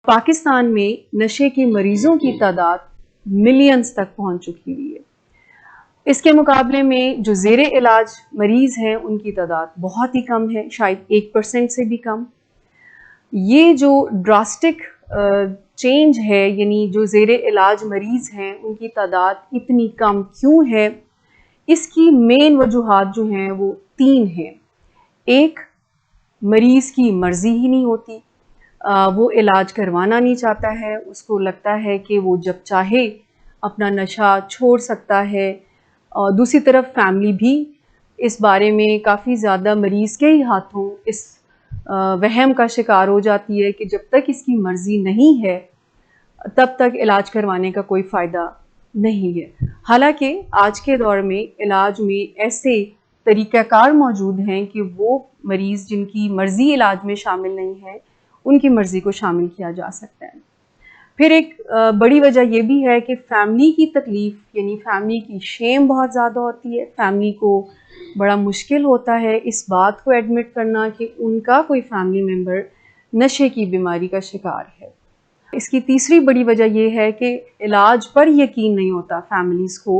پاکستان میں نشے کے مریضوں کی تعداد ملینز تک پہنچ چکی ہوئی ہے. اس کے مقابلے میں جو زیر علاج مریض ہیں ان کی تعداد بہت ہی کم ہے، شاید 1% سے بھی کم. یہ جو ڈراسٹک چینج ہے، یعنی جو زیر علاج مریض ہیں ان کی تعداد اتنی کم کیوں ہے، اس کی مین وجوہات جو ہیں وہ 3 ہیں. ایک، مریض کی مرضی ہی نہیں ہوتی، وہ علاج کروانا نہیں چاہتا ہے، اس کو لگتا ہے کہ وہ جب چاہے اپنا نشہ چھوڑ سکتا ہے. دوسری طرف فیملی بھی اس بارے میں کافی زیادہ مریض کے ہی ہاتھوں اس وہم کا شکار ہو جاتی ہے کہ جب تک اس کی مرضی نہیں ہے تب تک علاج کروانے کا کوئی فائدہ نہیں ہے. حالانکہ آج کے دور میں علاج میں ایسے طریقہ کار موجود ہیں کہ وہ مریض جن کی مرضی علاج میں شامل نہیں ہے ان کی مرضی کو شامل کیا جا سکتا ہے. پھر ایک بڑی وجہ یہ بھی ہے کہ فیملی کی تکلیف، یعنی فیملی کی شیم بہت زیادہ ہوتی ہے. فیملی کو بڑا مشکل ہوتا ہے اس بات کو ایڈمٹ کرنا کہ ان کا کوئی فیملی ممبر نشے کی بیماری کا شکار ہے. اس کی تیسری بڑی وجہ یہ ہے کہ علاج پر یقین نہیں ہوتا فیملیز کو.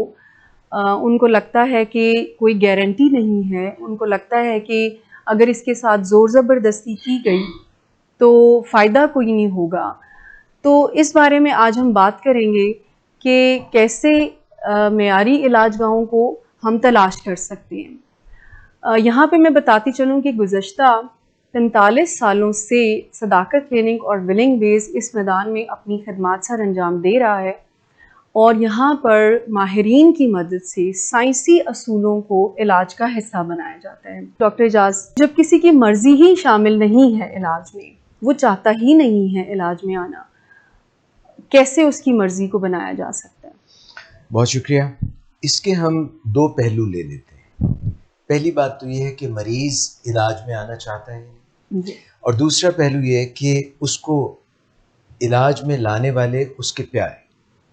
ان کو لگتا ہے کہ کوئی گارنٹی نہیں ہے، ان کو لگتا ہے کہ اگر اس کے ساتھ زور زبردستی کی گئی تو فائدہ کوئی نہیں ہوگا. تو اس بارے میں آج ہم بات کریں گے کہ کیسے معیاری علاج گاہوں کو ہم تلاش کر سکتے ہیں. یہاں پہ میں بتاتی چلوں کہ گزشتہ 45 سالوں سے صداقت کلینک اور ولنگ بیز اس میدان میں اپنی خدمات سر انجام دے رہا ہے، اور یہاں پر ماہرین کی مدد سے سائنسی اصولوں کو علاج کا حصہ بنایا جاتا ہے. ڈاکٹر اعجاز، جب کسی کی مرضی ہی شامل نہیں ہے علاج میں، وہ چاہتا ہی نہیں ہے علاج میں آنا، کیسے اس کی مرضی کو بنایا جا سکتا ہے؟ بہت شکریہ. اس کے ہم 2 پہلو لے لیتے ہیں. پہلی بات تو یہ ہے کہ مریض علاج میں آنا چاہتا ہے جی. اور دوسرا پہلو یہ ہے کہ اس کو علاج میں لانے والے اس کے پیارے،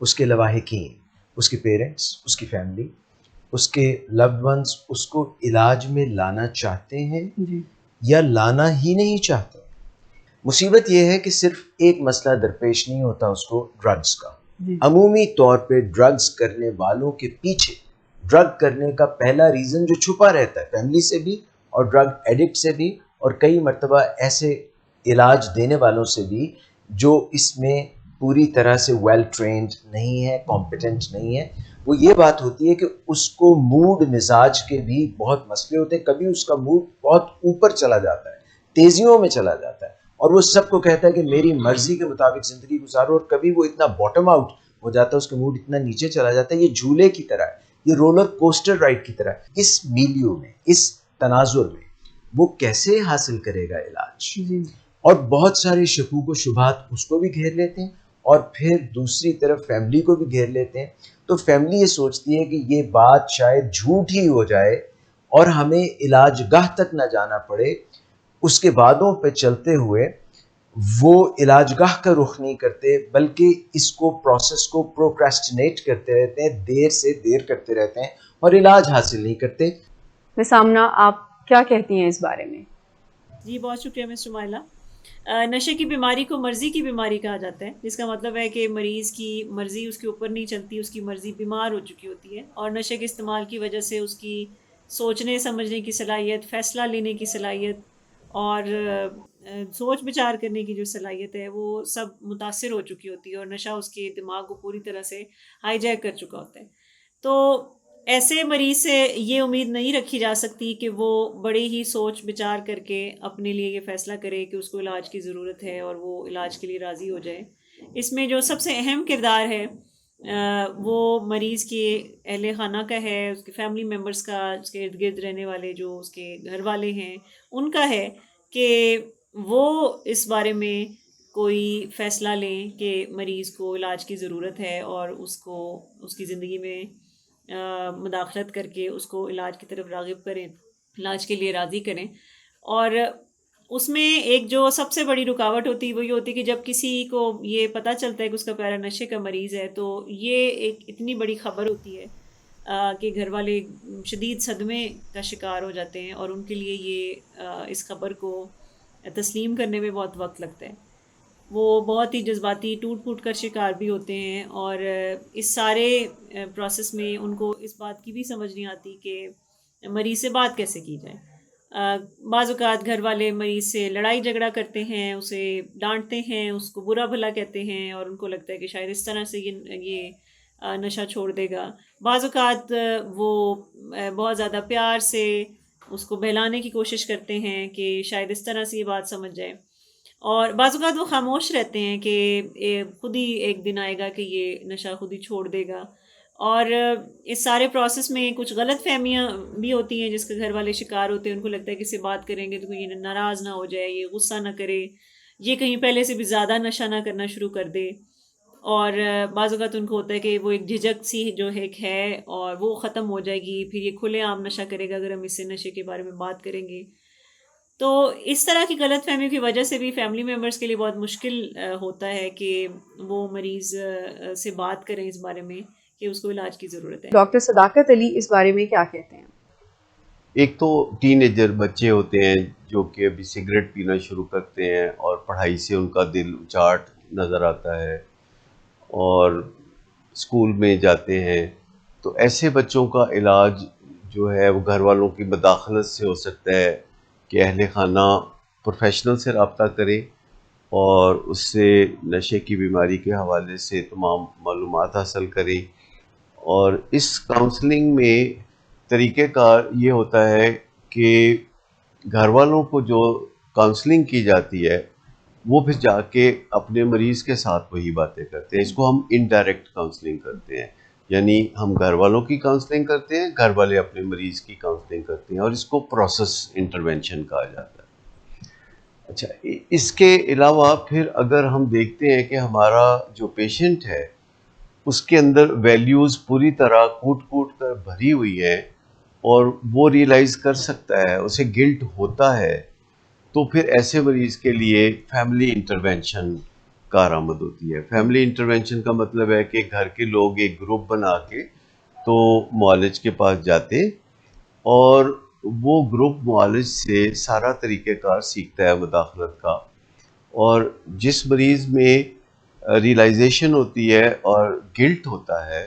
اس کے لواحقین، اس کے پیرنٹس، اس کی فیملی، اس کے لوڈ ونز اس کو علاج میں لانا چاہتے ہیں جی. یا لانا ہی نہیں چاہتے. مصیبت یہ ہے کہ صرف ایک مسئلہ درپیش نہیں ہوتا اس کو ڈرگز کا. جی. عمومی طور پہ ڈرگز کرنے والوں کے پیچھے ڈرگ کرنے کا پہلا ریزن جو چھپا رہتا ہے فیملی سے بھی اور ڈرگ ایڈکٹ سے بھی، اور کئی مرتبہ ایسے علاج دینے والوں سے بھی جو اس میں پوری طرح سے ویل ٹرینڈ نہیں ہے، کمپیٹنٹ نہیں ہے، وہ یہ بات ہوتی ہے کہ اس کو موڈ مزاج کے بھی بہت مسئلے ہوتے ہیں. کبھی اس کا موڈ بہت اوپر چلا جاتا ہے، تیزیوں میں چلا جاتا ہے، اور وہ سب کو کہتا ہے کہ میری مرضی کے مطابق زندگی گزارو، اور کبھی وہ اتنا باٹم آؤٹ ہو جاتا ہے، اس کا موڈ اتنا نیچے چلا جاتا ہے. یہ جھولے کی طرح ہے، یہ رولر کوسٹر رائڈ کی طرح. اس میلیو میں، اس تناظر میں وہ کیسے حاصل کرے گا علاج؟ جی. اور بہت سارے شکوک و شبہات اس کو بھی گھیر لیتے ہیں، اور پھر دوسری طرف فیملی کو بھی گھیر لیتے ہیں. تو فیملی یہ سوچتی ہے کہ یہ بات شاید جھوٹ ہی ہو جائے اور ہمیں علاج گاہ تک نہ جانا پڑے. اس کے وعدوں پہ چلتے ہوئے وہ علاج گاہ کا رخ نہیں کرتے، بلکہ اس کو پروسیس کو پروکریسٹینیٹ کرتے رہتے ہیں، دیر سے دیر کرتے رہتے ہیں اور علاج حاصل نہیں کرتے. میں سامنا، آپ کیا کہتی ہیں اس بارے میں؟ جی بہت شکریہ مسٹر مائلہ. نشے کی بیماری کو مرضی کی بیماری کہا جاتا ہے، جس کا مطلب ہے کہ مریض کی مرضی اس کے اوپر نہیں چلتی، اس کی مرضی بیمار ہو چکی ہوتی ہے، اور نشے کے استعمال کی وجہ سے اس کی سوچنے سمجھنے کی صلاحیت، فیصلہ لینے کی صلاحیت اور سوچ بچار کرنے کی جو صلاحیت ہے وہ سب متاثر ہو چکی ہوتی ہے، اور نشہ اس کے دماغ کو پوری طرح سے ہائی جیک کر چکا ہوتا ہے. تو ایسے مریض سے یہ امید نہیں رکھی جا سکتی کہ وہ بڑے ہی سوچ بچار کر کے اپنے لیے یہ فیصلہ کرے کہ اس کو علاج کی ضرورت ہے اور وہ علاج کے لیے راضی ہو جائے. اس میں جو سب سے اہم کردار ہے وہ مریض کے اہل خانہ کا ہے، اس کے فیملی ممبرس کا، اس کے ارد گرد رہنے والے جو اس کے گھر والے ہیں ان کا ہے کہ وہ اس بارے میں کوئی فیصلہ لیں کہ مریض کو علاج کی ضرورت ہے، اور اس کو اس کی زندگی میں مداخلت کر کے اس کو علاج کی طرف راغب کریں، علاج کے لیے راضی کریں. اور اس میں ایک جو سب سے بڑی رکاوٹ ہوتی ہے وہ یہ ہوتی ہے کہ جب کسی کو یہ پتہ چلتا ہے کہ اس کا پیارا نشے کا مریض ہے تو یہ ایک اتنی بڑی خبر ہوتی ہے کہ گھر والے شدید صدمے کا شکار ہو جاتے ہیں، اور ان کے لیے یہ اس خبر کو تسلیم کرنے میں بہت وقت لگتا ہے. وہ بہت ہی جذباتی ٹوٹ پھوٹ کر شکار بھی ہوتے ہیں، اور اس سارے پروسیس میں ان کو اس بات کی بھی سمجھ نہیں آتی کہ مریض سے بات کیسے کی جائے۔ بعض اوقات گھر والے مریض سے لڑائی جھگڑا کرتے ہیں، اسے ڈانٹتے ہیں، اس کو برا بھلا کہتے ہیں، اور ان کو لگتا ہے کہ شاید اس طرح سے یہ نشہ چھوڑ دے گا۔ بعض اوقات وہ بہت زیادہ پیار سے اس کو بہلانے کی کوشش کرتے ہیں کہ شاید اس طرح سے یہ بات سمجھ جائے، اور بعض اوقات وہ خاموش رہتے ہیں کہ خود ہی ایک دن آئے گا کہ یہ نشہ خود ہی چھوڑ دے گا۔ اور اس سارے پروسیس میں کچھ غلط فہمیاں بھی ہوتی ہیں جس کے گھر والے شکار ہوتے ہیں، ان کو لگتا ہے کہ اس سے بات کریں گے تو کوئی یہ ناراض نہ ہو جائے، یہ غصہ نہ کرے، یہ کہیں پہلے سے بھی زیادہ نشہ نہ کرنا شروع کر دے۔ اور بعض اوقات ان کو ہوتا ہے کہ وہ ایک جھجک سی جو ایک ہے اور وہ ختم ہو جائے گی، پھر یہ کھلے عام نشہ کرے گا اگر ہم اس سے نشے کے بارے میں بات کریں گے۔ تو اس طرح کی غلط فہمیوں کی وجہ سے بھی فیملی ممبرس کے لیے بہت مشکل ہوتا ہے کہ وہ مریض سے بات کریں اس بارے میں کہ اس کو علاج کی ضرورت ہے۔ ڈاکٹر صداقت علی اس بارے میں کیا کہتے ہیں؟ ایک تو ٹین ایجر بچے ہوتے ہیں جو کہ ابھی سگریٹ پینا شروع کرتے ہیں اور پڑھائی سے ان کا دل اچاٹ نظر آتا ہے اور اسکول میں جاتے ہیں، تو ایسے بچوں کا علاج جو ہے وہ گھر والوں کی مداخلت سے ہو سکتا ہے کہ اہل خانہ پروفیشنل سے رابطہ کرے اور اس سے نشے کی بیماری کے حوالے سے تمام معلومات حاصل کرے۔ اور اس کاؤنسلنگ میں طریقہ کار یہ ہوتا ہے کہ گھر والوں کو جو کاؤنسلنگ کی جاتی ہے وہ پھر جا کے اپنے مریض کے ساتھ وہی باتیں کرتے ہیں۔ اس کو ہم انڈائریکٹ کاؤنسلنگ کرتے ہیں، یعنی ہم گھر والوں کی کاؤنسلنگ کرتے ہیں، گھر والے اپنے مریض کی کاؤنسلنگ کرتے ہیں، اور اس کو پروسیس انٹرونشن کہا جاتا ہے۔ اچھا، اس کے علاوہ پھر اگر ہم دیکھتے ہیں کہ ہمارا جو پیشنٹ ہے اس کے اندر ویلیوز پوری طرح کوٹ کوٹ کر بھری ہوئی ہے اور وہ ریئلائز کر سکتا ہے، اسے گلٹ ہوتا ہے، تو پھر ایسے مریض کے لیے فیملی انٹرونشن کارآمد ہوتی ہے۔ فیملی انٹرونشن کا مطلب ہے کہ گھر کے لوگ ایک گروپ بنا کے تو معالج کے پاس جاتے، اور وہ گروپ معالج سے سارا طریقہ کار سیکھتا ہے مداخلت کا، اور جس مریض میں ریئلائزیشن ہوتی ہے اور گلٹ ہوتا ہے،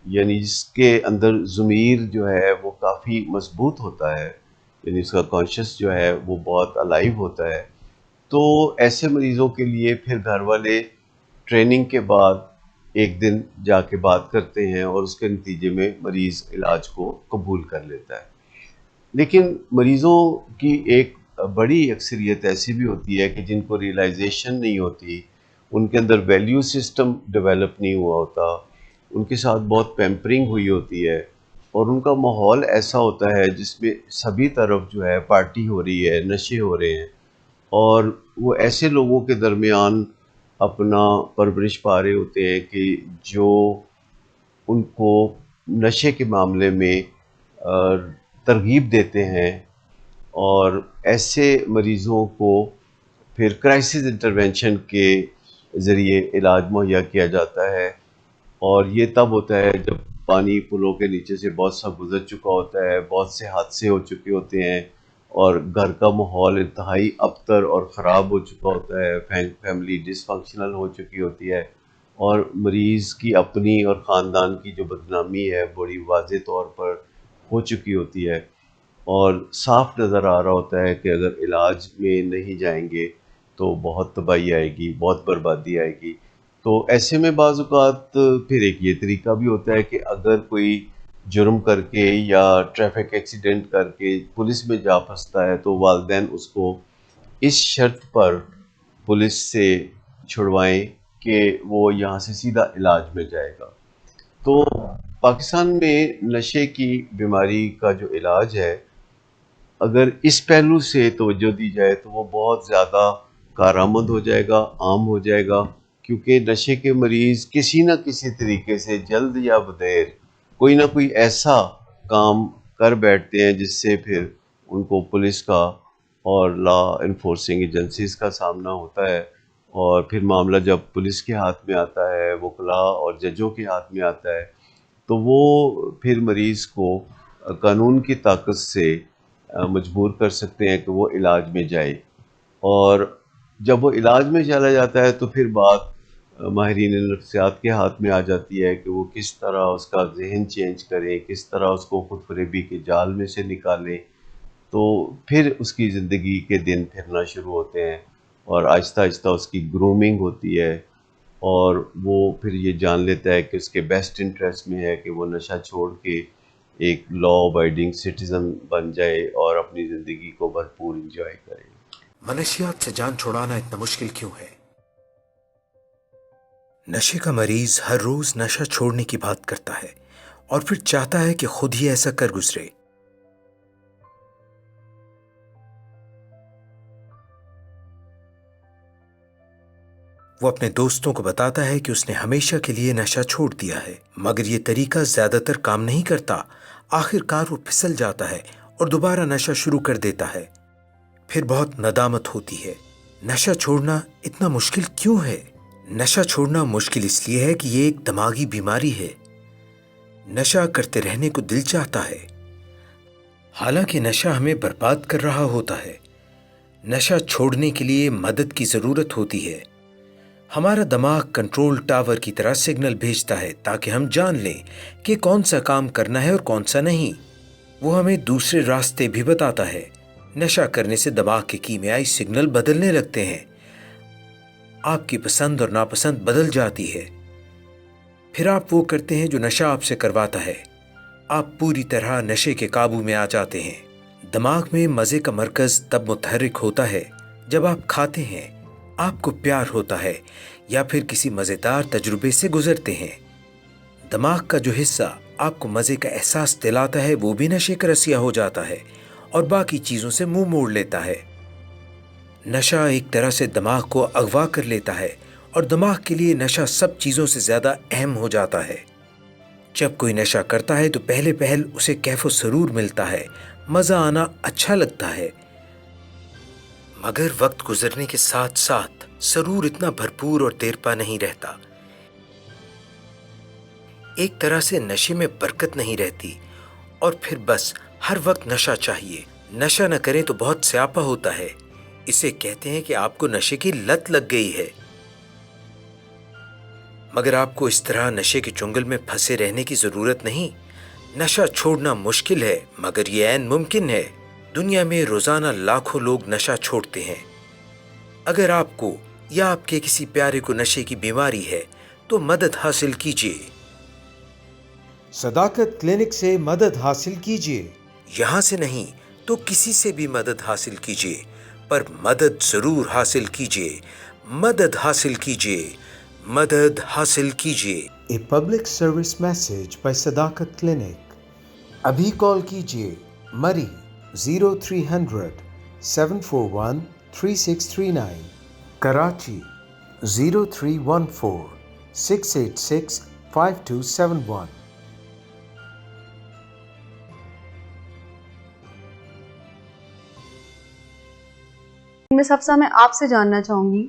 یعنی جس کے اندر ضمیر جو ہے وہ کافی مضبوط ہوتا ہے، یعنی اس کا کانشیس جو ہے وہ بہت الائیو ہوتا ہے، تو ایسے مریضوں کے لیے پھر گھر والے ٹریننگ کے بعد ایک دن جا کے بات کرتے ہیں اور اس کے نتیجے میں مریض علاج کو قبول کر لیتا ہے۔ لیکن مریضوں کی ایک بڑی اکثریت ایسی بھی ہوتی ہے کہ جن کو ریئلائزیشن نہیں ہوتی، ان کے اندر ویلیو سسٹم ڈیولپ نہیں ہوا ہوتا، ان کے ساتھ بہت پیمپرنگ ہوئی ہوتی ہے، اور ان کا ماحول ایسا ہوتا ہے جس میں سبھی طرف جو ہے پارٹی ہو رہی ہے، نشے ہو رہے ہیں، اور وہ ایسے لوگوں کے درمیان اپنا پرورش پا رہے ہوتے ہیں کہ جو ان کو نشے کے معاملے میں ترغیب دیتے ہیں، اور ایسے مریضوں کو پھر کرائسس انٹرونشن کے ذریعے علاج مہیا کیا جاتا ہے، اور یہ تب ہوتا ہے جب پانی پلوں کے نیچے سے بہت سا گزر چکا ہوتا ہے، بہت سے حادثے ہو چکے ہوتے ہیں، اور گھر کا ماحول انتہائی ابتر اور خراب ہو چکا ہوتا ہے، فیملی ڈس فنکشنل ہو چکی ہوتی ہے، اور مریض کی اپنی اور خاندان کی جو بدنامی ہے بڑی واضح طور پر ہو چکی ہوتی ہے، اور صاف نظر آ رہا ہوتا ہے کہ اگر علاج میں نہیں جائیں گے تو بہت تباہی آئے گی، بہت بربادی آئے گی۔ تو ایسے میں بعض اوقات پھر ایک یہ طریقہ بھی ہوتا ہے کہ اگر کوئی جرم کر کے یا ٹریفک ایکسیڈنٹ کر کے پولیس میں جا پھنستا ہے تو والدین اس کو اس شرط پر پولیس سے چھڑوائیں کہ وہ یہاں سے سیدھا علاج میں جائے گا۔ تو پاکستان میں نشے کی بیماری کا جو علاج ہے، اگر اس پہلو سے توجہ دی جائے تو وہ بہت زیادہ کارآمد ہو جائے گا، عام ہو جائے گا، کیونکہ نشے کے مریض کسی نہ کسی طریقے سے جلد یا بدیر کوئی نہ کوئی ایسا کام کر بیٹھتے ہیں جس سے پھر ان کو پولیس کا اور لا انفورسنگ ایجنسیز کا سامنا ہوتا ہے، اور پھر معاملہ جب پولیس کے ہاتھ میں آتا ہے، وکلاء اور ججوں کے ہاتھ میں آتا ہے، تو وہ پھر مریض کو قانون کی طاقت سے مجبور کر سکتے ہیں کہ وہ علاج میں جائے۔ اور جب وہ علاج میں چلا جاتا ہے تو پھر بات ماہرین نفسیات کے ہاتھ میں آ جاتی ہے کہ وہ کس طرح اس کا ذہن چینج کریں، کس طرح اس کو خود فریبی کے جال میں سے نکالیں. تو پھر اس کی زندگی کے دن پھرنا شروع ہوتے ہیں اور آہستہ آہستہ اس کی گرومنگ ہوتی ہے، اور وہ پھر یہ جان لیتا ہے کہ اس کے بیسٹ انٹرسٹ میں ہے کہ وہ نشہ چھوڑ کے ایک لا ابائڈنگ سٹیزن بن جائے اور اپنی زندگی کو بھرپور انجوائے کرے. منشیات سے جان چھڑانا اتنا مشکل کیوں ہے؟ نشے کا مریض ہر روز نشہ چھوڑنے کی بات کرتا ہے اور پھر چاہتا ہے کہ خود ہی ایسا کر گزرے. وہ اپنے دوستوں کو بتاتا ہے کہ اس نے ہمیشہ کے لیے نشہ چھوڑ دیا ہے، مگر یہ طریقہ زیادہ تر کام نہیں کرتا. آخر کار وہ پھسل جاتا ہے اور دوبارہ نشہ شروع کر دیتا ہے. پھر بہت ندامت ہوتی ہے. نشہ چھوڑنا اتنا مشکل کیوں ہے؟ نشہ چھوڑنا مشکل اس لیے ہے کہ یہ ایک دماغی بیماری ہے. نشہ کرتے رہنے کو دل چاہتا ہے، حالانکہ نشہ ہمیں برباد کر رہا ہوتا ہے. نشہ چھوڑنے کے لیے مدد کی ضرورت ہوتی ہے. ہمارا دماغ کنٹرول ٹاور کی طرح سگنل بھیجتا ہے تاکہ ہم جان لیں کہ کون سا کام کرنا ہے اور کون سا نہیں. وہ ہمیں دوسرے راستے بھی بتاتا ہے. نشہ کرنے سے دماغ کے کیمیائی سگنل بدلنے لگتے ہیں. آپ کی پسند اور ناپسند بدل جاتی ہے. پھر آپ وہ کرتے ہیں جو نشہ آپ سے کرواتا ہے. آپ پوری طرح نشے کے قابو میں آ جاتے ہیں. دماغ میں مزے کا مرکز تب متحرک ہوتا ہے جب آپ کھاتے ہیں، آپ کو پیار ہوتا ہے یا پھر کسی مزیدار تجربے سے گزرتے ہیں. دماغ کا جو حصہ آپ کو مزے کا احساس دلاتا ہے وہ بھی نشے کا رسیا ہو جاتا ہے اور باقی چیزوں سے منہ موڑ لیتا ہے. نشہ ایک طرح سے دماغ کو اغوا کر لیتا ہے اور دماغ کے لیے نشہ سب چیزوں سے زیادہ اہم ہو جاتا ہے. جب کوئی نشہ کرتا ہے تو پہلے پہل اسے کیف و سرور ملتا ہے، مزہ آنا اچھا لگتا ہے، مگر وقت گزرنے کے ساتھ ساتھ سرور اتنا بھرپور اور دیرپا نہیں رہتا. ایک طرح سے نشے میں برکت نہیں رہتی اور پھر بس ہر وقت نشہ چاہیے. نشہ نہ کریں تو بہت سیاپا ہوتا ہے. اسے کہتے ہیں کہ آپ کو نشے کی لت لگ گئی ہے. مگر آپ کو اس طرح نشے کے چنگل میں پھنسے رہنے کی ضرورت نہیں. نشہ چھوڑنا مشکل ہے مگر یہ عین ممکن ہے. دنیا میں روزانہ لاکھوں لوگ نشہ چھوڑتے ہیں. اگر آپ کو یا آپ کے کسی پیارے کو نشے کی بیماری ہے تو مدد حاصل کیجیے. صداقت کلینک سے مدد حاصل کیجیے. یہاں سے نہیں تو کسی سے بھی مدد حاصل کیجیے، پر مدد ضرور حاصل کیجیے. مدد حاصل کیجیے، مدد حاصل کیجیے. A public service message by صداقت کلینک. ابھی کال کیجیے مری 0300 741 3639، کراچی 0314 686 5271. مس حفصہ، میں آپ سے جاننا چاہوں گی،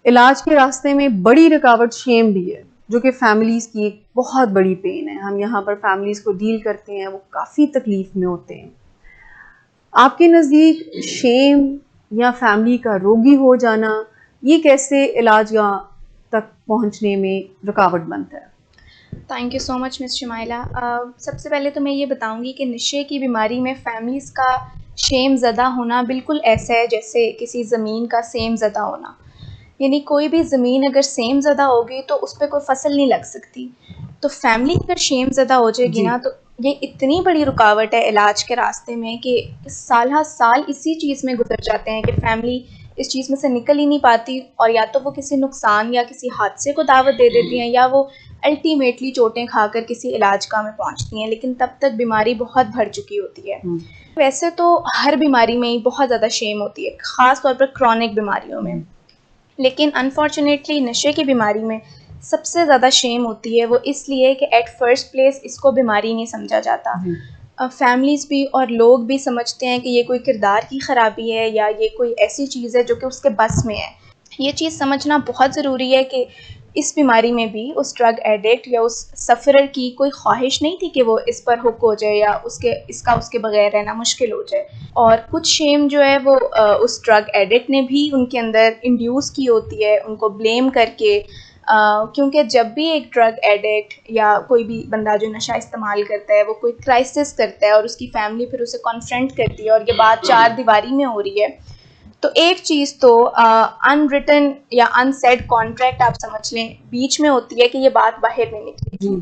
علاج کے راستے میں بڑی رکاوٹ شیم بھی ہے، جو کہ فیملیز کی ایک بہت بڑی پین ہے. ہم یہاں پر فیملیز کو ڈیل کرتے ہیں، وہ کافی تکلیف میں ہوتے ہیں. آپ کے نزدیک شیم یا فیملی کا روگی ہو جانا یہ کیسے علاج تک پہنچنے میں رکاوٹ بنتا ہے؟ تھینک یو سو مچ مس شمائلہ. سب سے پہلے تو میں یہ بتاؤں گی کہ نشے کی بیماری میں فیملیز کا شیم زدہ ہونا بالکل ایسا ہے جیسے کسی زمین کا سیم زدہ ہونا. یعنی کوئی بھی زمین اگر سیم زدہ ہوگی تو اس پہ کوئی فصل نہیں لگ سکتی. تو فیملی اگر شیم زدہ ہو جائے گی نا تو یہ اتنی بڑی رکاوٹ ہے علاج کے راستے میں کہ سال ہر سال اسی چیز میں گزر جاتے ہیں کہ فیملی اس چیز میں سے نکل ہی نہیں پاتی، اور یا تو وہ کسی نقصان یا کسی حادثے کو دعوت دے دیتی ہیں یا وہ الٹیمیٹلی چوٹیں کھا کر کسی علاج کا میں پہنچتی ہیں، لیکن تب تک بیماری بہت بڑھ چکی ہوتی ہے. ویسے تو ہر بیماری میں ہی بہت زیادہ شیم ہوتی ہے، خاص طور پر کرونک بیماریوں میں، لیکن انفارچونیٹلی نشے کی بیماری میں سب سے زیادہ شیم ہوتی ہے. وہ اس لیے کہ ایٹ فرسٹ پلیس اس کو بیماری نہیں سمجھا جاتا. فیملیز بھی اور لوگ بھی سمجھتے ہیں کہ یہ کوئی کردار کی خرابی ہے یا یہ کوئی ایسی چیز ہے جو کہ اس کے بس میں ہے. یہ چیز سمجھنا بہت ضروری ہے کہ اس بیماری میں بھی اس ڈرگ ایڈکٹ یا اس سفرر کی کوئی خواہش نہیں تھی کہ وہ اس پر ہک ہو جائے یا اس کے بغیر رہنا مشکل ہو جائے. اور کچھ شیم جو ہے وہ اس ڈرگ ایڈکٹ نے بھی ان کے اندر انڈیوس کی ہوتی ہے, ان کو بلیم کر کے, کیونکہ جب بھی ایک ڈرگ ایڈکٹ یا کوئی بھی بندہ جو نشہ استعمال کرتا ہے وہ کوئی کرائسس کرتا ہے اور اس کی فیملی پھر اسے کانفرنٹ کرتی ہے اور یہ بات چار دیواری میں ہو رہی ہے, تو ایک چیز تو ان ریٹن یا ان سیڈ کانٹریکٹ آپ سمجھ لیں بیچ میں ہوتی ہے کہ یہ بات باہر نہیں نکلے گی.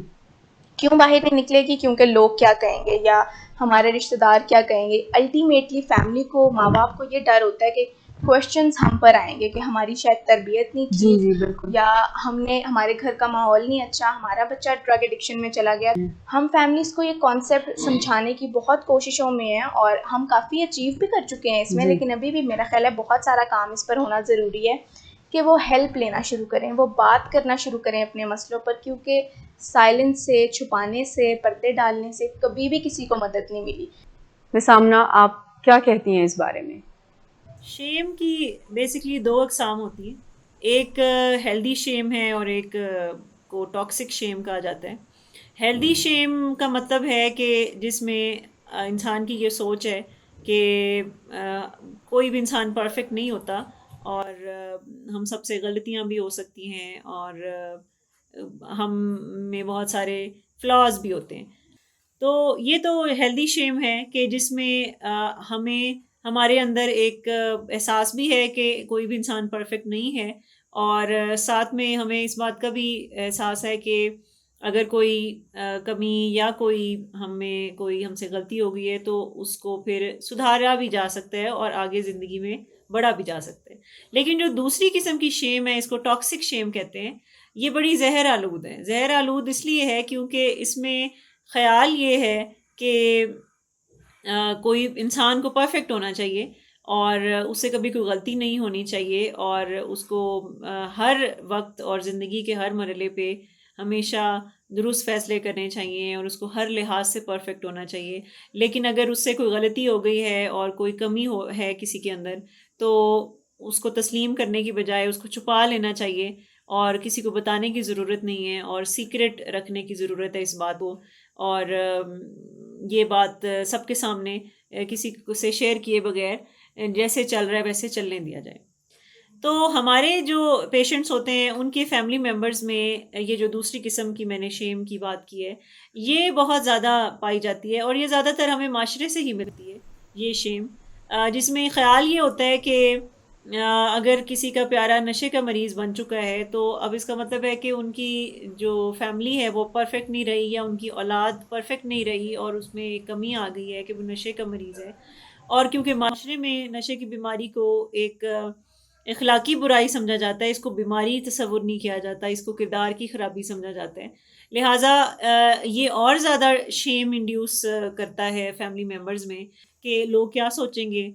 کیوں باہر نہیں نکلے گی؟ کیونکہ لوگ کیا کہیں گے یا ہمارے رشتہ دار کیا کہیں گے. الٹیمیٹلی فیملی کو, ماں باپ کو یہ ڈر ہوتا ہے کہ کوشچنز ہم پر آئیں گے کہ ہماری شاید تربیت نہیں تھی, بالکل, یا ہمارے گھر کا ماحول نہیں اچھا, ہمارا بچہ ڈرگ ایڈکشن میں چلا گیا. ہم فیملیز کو یہ کانسیپٹ سمجھانے کی بہت کوششوں میں ہیں اور ہم کافی اچیو بھی کر چکے ہیں اس میں, لیکن ابھی بھی میرا خیال ہے بہت سارا کام اس پر ہونا ضروری ہے کہ وہ ہیلپ لینا شروع کریں, وہ بات کرنا شروع کریں اپنے مسئلوں پر, کیونکہ سائلنس سے, چھپانے سے, پردے ڈالنے سے کبھی بھی کسی کو مدد نہیں ملی. مس آمنہ, آپ کیا کہتی ہیں اس بارے میں؟ شیم کی بیسکلی دو اقسام ہوتی ہیں, ایک ہیلدی شیم ہے اور ایک کو ٹاکسک شیم کہا جاتا ہے. ہیلدی شیم کا مطلب ہے کہ جس میں انسان کی یہ سوچ ہے کہ کوئی بھی انسان پرفیکٹ نہیں ہوتا اور ہم سب سے غلطیاں بھی ہو سکتی ہیں اور ہم میں بہت سارے فلاز بھی ہوتے ہیں. تو یہ تو ہیلدی شیم ہے کہ جس میں ہمیں ہمارے اندر ایک احساس بھی ہے کہ کوئی بھی انسان پرفیکٹ نہیں ہے, اور ساتھ میں ہمیں اس بات کا بھی احساس ہے کہ اگر کوئی کمی یا کوئی ہم سے غلطی ہو گئی ہے تو اس کو پھر سدھارا بھی جا سکتا ہے اور آگے زندگی میں بڑھا بھی جا سکتا ہے. لیکن جو دوسری قسم کی شیم ہے, اس کو ٹاکسک شیم کہتے ہیں, یہ بڑی زہر آلود ہے. زہر آلود اس لیے ہے کیونکہ اس میں خیال یہ ہے کہ کوئی انسان کو پرفیکٹ ہونا چاہیے اور اس سے کبھی کوئی غلطی نہیں ہونی چاہیے, اور اس کو ہر وقت اور زندگی کے ہر مرحلے پہ ہمیشہ درست فیصلے کرنے چاہیے اور اس کو ہر لحاظ سے پرفیکٹ ہونا چاہیے. لیکن اگر اس سے کوئی غلطی ہو گئی ہے اور کوئی کمی ہے کسی کے اندر, تو اس کو تسلیم کرنے کی بجائے اس کو چھپا لینا چاہیے اور کسی کو بتانے کی ضرورت نہیں ہے اور سیکرٹ رکھنے کی ضرورت ہے اس بات کو, اور یہ بات سب کے سامنے کسی سے شیئر کیے بغیر جیسے چل رہا ہے ویسے چلنے دیا جائے. تو ہمارے جو پیشنٹس ہوتے ہیں ان کے فیملی ممبرز میں یہ جو دوسری قسم کی میں نے شیم کی بات کی ہے, یہ بہت زیادہ پائی جاتی ہے اور یہ زیادہ تر ہمیں معاشرے سے ہی ملتی ہے یہ شیم, جس میں خیال یہ ہوتا ہے کہ اگر کسی کا پیارا نشے کا مریض بن چکا ہے تو اب اس کا مطلب ہے کہ ان کی جو فیملی ہے وہ پرفیکٹ نہیں رہی یا ان کی اولاد پرفیکٹ نہیں رہی اور اس میں ایک کمی آ گئی ہے کہ وہ نشے کا مریض ہے. اور کیونکہ معاشرے میں نشے کی بیماری کو ایک اخلاقی برائی سمجھا جاتا ہے, اس کو بیماری تصور نہیں کیا جاتا, اس کو کردار کی خرابی سمجھا جاتا ہے, لہٰذا یہ اور زیادہ شیم انڈیوس کرتا ہے فیملی ممبرز میں کہ لوگ کیا سوچیں گے,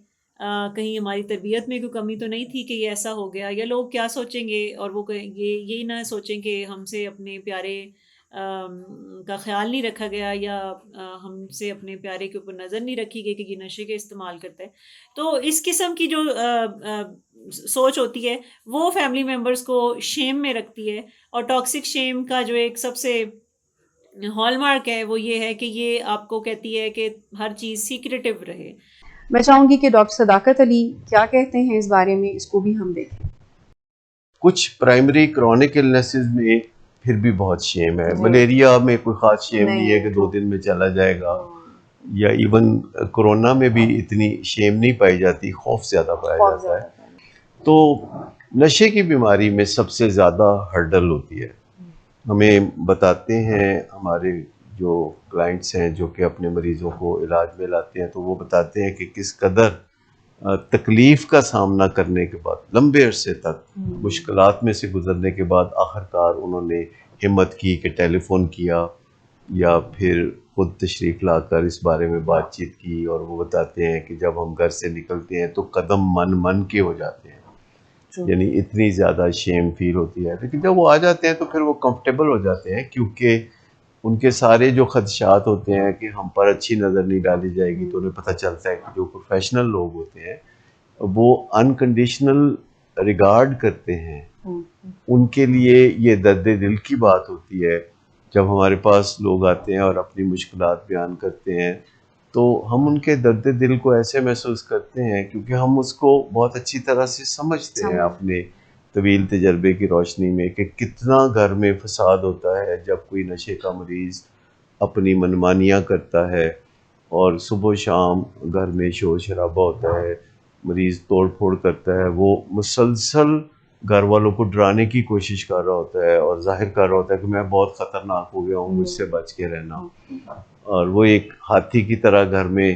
کہیں ہماری تربیت میں کوئی کمی تو نہیں تھی کہ یہ ایسا ہو گیا, یا لوگ کیا سوچیں گے, اور وہ یہی نہ سوچیں کہ ہم سے اپنے پیارے کا خیال نہیں رکھا گیا یا ہم سے اپنے پیارے کے اوپر نظر نہیں رکھی گئی کہ یہ نشے کے استعمال کرتا ہے. تو اس قسم کی جو سوچ ہوتی ہے وہ فیملی ممبرز کو شیم میں رکھتی ہے, اور ٹاکسک شیم کا جو ایک سب سے ہال مارک ہے وہ یہ ہے کہ یہ آپ کو کہتی ہے کہ ہر چیز سیکریٹو رہے. میں چاہوں گی کہ ڈاکٹر صداقت علی کیا کہتے ہیں اس بارے میں, اس کو بھی ہم دیکھیں. کچھ پرائمری کرونک النیسز میں پھر بھی بہت شیم ہے. ملیریا میں کوئی خاص شیم نہیں ہے کہ 2 دن میں چلا جائے گا, یا ایون کرونا میں بھی اتنی شیم نہیں پائی جاتی, خوف زیادہ پایا جاتا ہے. تو نشے کی بیماری میں سب سے زیادہ ہرڈل ہوتی ہے. ہمیں بتاتے ہیں ہمارے جو کلائنٹس ہیں جو کہ اپنے مریضوں کو علاج میں لاتے ہیں, تو وہ بتاتے ہیں کہ کس قدر تکلیف کا سامنا کرنے کے بعد, لمبے عرصے تک مشکلات میں سے گزرنے کے بعد آخرکار انہوں نے ہمت کی کہ ٹیلی فون کیا یا پھر خود تشریف لا کر اس بارے میں بات چیت کی. اور وہ بتاتے ہیں کہ جب ہم گھر سے نکلتے ہیں تو قدم من کے ہو جاتے ہیں, یعنی اتنی زیادہ شیم فیل ہوتی ہے. لیکن جب وہ آ جاتے ہیں تو پھر وہ کمفرٹیبل ہو جاتے ہیں, کیونکہ ان کے سارے جو خدشات ہوتے ہیں کہ ہم پر اچھی نظر نہیں ڈالی جائے گی, تو انہیں پتہ چلتا ہے کہ جو پروفیشنل لوگ ہوتے ہیں وہ انکنڈیشنل ریگارڈ کرتے ہیں ہوں، ان کے لیے یہ درد دل کی بات ہوتی ہے جب ہمارے پاس لوگ آتے ہیں اور اپنی مشکلات بیان کرتے ہیں، تو ہم ان کے درد دل کو ایسے محسوس کرتے ہیں کیونکہ ہم اس کو بہت اچھی طرح سے سمجھتے ہیں اپنے طویل تجربے کی روشنی میں کہ کتنا گھر میں فساد ہوتا ہے جب کوئی نشے کا مریض اپنی منمانیاں کرتا ہے اور صبح و شام گھر میں شور شرابہ ہوتا ہے، مریض توڑ پھوڑ کرتا ہے، وہ مسلسل گھر والوں کو ڈرانے کی کوشش کر رہا ہوتا ہے اور ظاہر کر رہا ہوتا ہے کہ میں بہت خطرناک ہو گیا ہوں، مجھ سے بچ کے رہنا، اور وہ ایک ہاتھی کی طرح گھر میں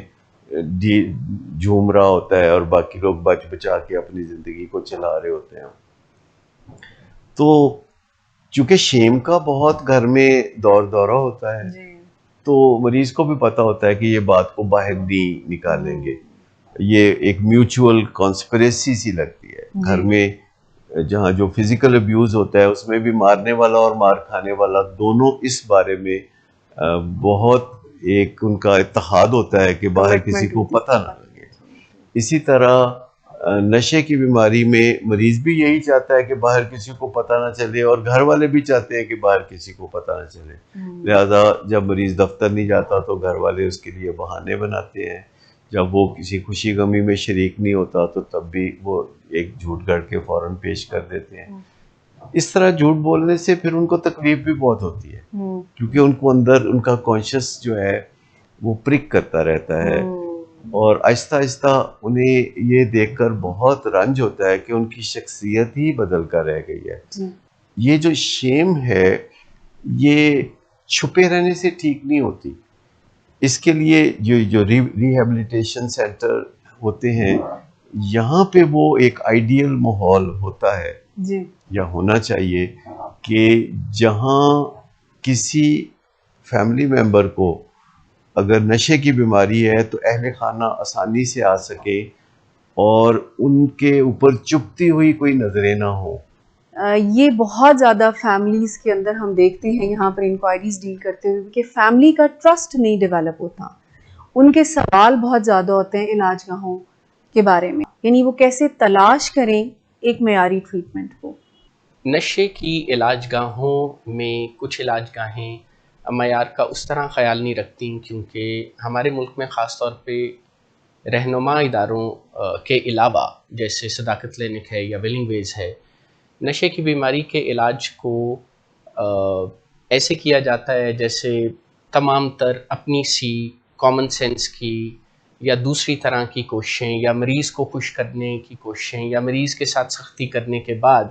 جھوم رہا ہوتا ہے اور باقی لوگ بچ بچا کے اپنی زندگی کو چلا رہے ہوتے ہیں. تو چونکہ شیم کا بہت گھر میں دورہ ہوتا ہے جی تو مریض کو بھی پتا ہوتا ہے کہ یہ بات کو باہر نہیں نکالیں گے، یہ ایک میوچول کانسپریسی سی لگتی ہے گھر میں. جہاں جو فزیکل ابیوز ہوتا ہے اس میں بھی مارنے والا اور مار کھانے والا دونوں اس بارے میں بہت ایک ان کا اتحاد ہوتا ہے کہ باہر کسی کو پتہ نہ لگے. اسی طرح نشے کی بیماری میں مریض بھی یہی چاہتا ہے کہ باہر کسی کو پتہ نہ چلے اور گھر والے بھی چاہتے ہیں کہ باہر کسی کو پتہ نہ چلے. لہذا جب مریض دفتر نہیں جاتا تو گھر والے اس کے لیے بہانے بناتے ہیں، جب وہ کسی خوشی غمی میں شریک نہیں ہوتا تو تب بھی وہ ایک جھوٹ گڑھ کے فوراً پیش کر دیتے ہیں. اس طرح جھوٹ بولنے سے پھر ان کو تکلیف بھی بہت ہوتی ہے کیونکہ ان کو اندر ان کا کانشیس جو ہے وہ پرک کرتا رہتا ہے اور آہستہ آہستہ انہیں یہ دیکھ کر بہت رنج ہوتا ہے کہ ان کی شخصیت ہی بدل کر رہ گئی ہے. یہ جو شیم ہے یہ چھپے رہنے سے ٹھیک نہیں ہوتی. اس کے لیے جو ریہیبلیٹیشن سینٹر ہوتے ہیں یہاں پہ وہ ایک آئیڈیل ماحول ہوتا ہے یا ہونا چاہیے کہ جہاں کسی فیملی ممبر کو اگر نشے کی بیماری ہے تو اہل خانہ آسانی سے آ سکے اور ان کے اوپر چپتی ہوئی کوئی نظریں نہ ہو. یہ بہت زیادہ فیملیز کے اندر ہم دیکھتے ہیں یہاں پر انکوائریز ڈیل کرتے ہوئے کہ فیملی کا ٹرسٹ نہیں ڈیولپ ہوتا. ان کے سوال بہت زیادہ ہوتے ہیں علاج گاہوں کے بارے میں، یعنی وہ کیسے تلاش کریں ایک معیاری ٹریٹمنٹ کو. نشے کی علاج گاہوں میں کچھ علاج گاہیں معیار کا اس طرح خیال نہیں رکھتی کیونکہ ہمارے ملک میں خاص طور پہ رہنما اداروں کے علاوہ جیسے صداقت کلینک ہے یا ویلنگ ویز ہے، نشے کی بیماری کے علاج کو ایسے کیا جاتا ہے جیسے تمام تر اپنی سی کامن سینس کی یا دوسری طرح کی کوششیں یا مریض کو خوش کرنے کی کوششیں یا مریض کے ساتھ سختی کرنے کے بعد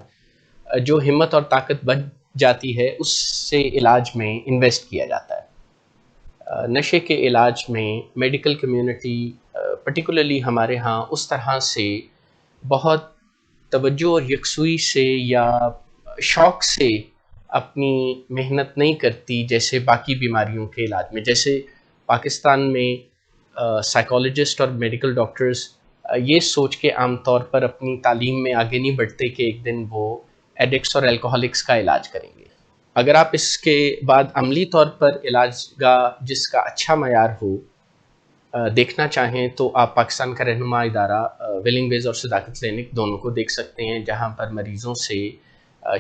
جو ہمت اور طاقت بچ جاتی ہے اس سے علاج میں انویسٹ کیا جاتا ہے. نشے کے علاج میں میڈیکل کمیونٹی پرٹیکولرلی ہمارے ہاں اس طرح سے بہت توجہ اور یکسوئی سے یا شوق سے اپنی محنت نہیں کرتی جیسے باقی بیماریوں کے علاج میں. جیسے پاکستان میں سائیکالوجسٹ اور میڈیکل ڈاکٹرز یہ سوچ کے عام طور پر اپنی تعلیم میں آگے نہیں بڑھتے کہ ایک دن وہ ایڈکٹس اور الکوہولکس کا علاج کریں گے. اگر آپ اس کے بعد عملی طور پر علاج گاہ جس کا اچھا معیار ہو دیکھنا چاہیں تو آپ پاکستان کا رہنما ادارہ ویلنگ ویز اور صداقت کلینک دونوں کو دیکھ سکتے ہیں جہاں پر مریضوں سے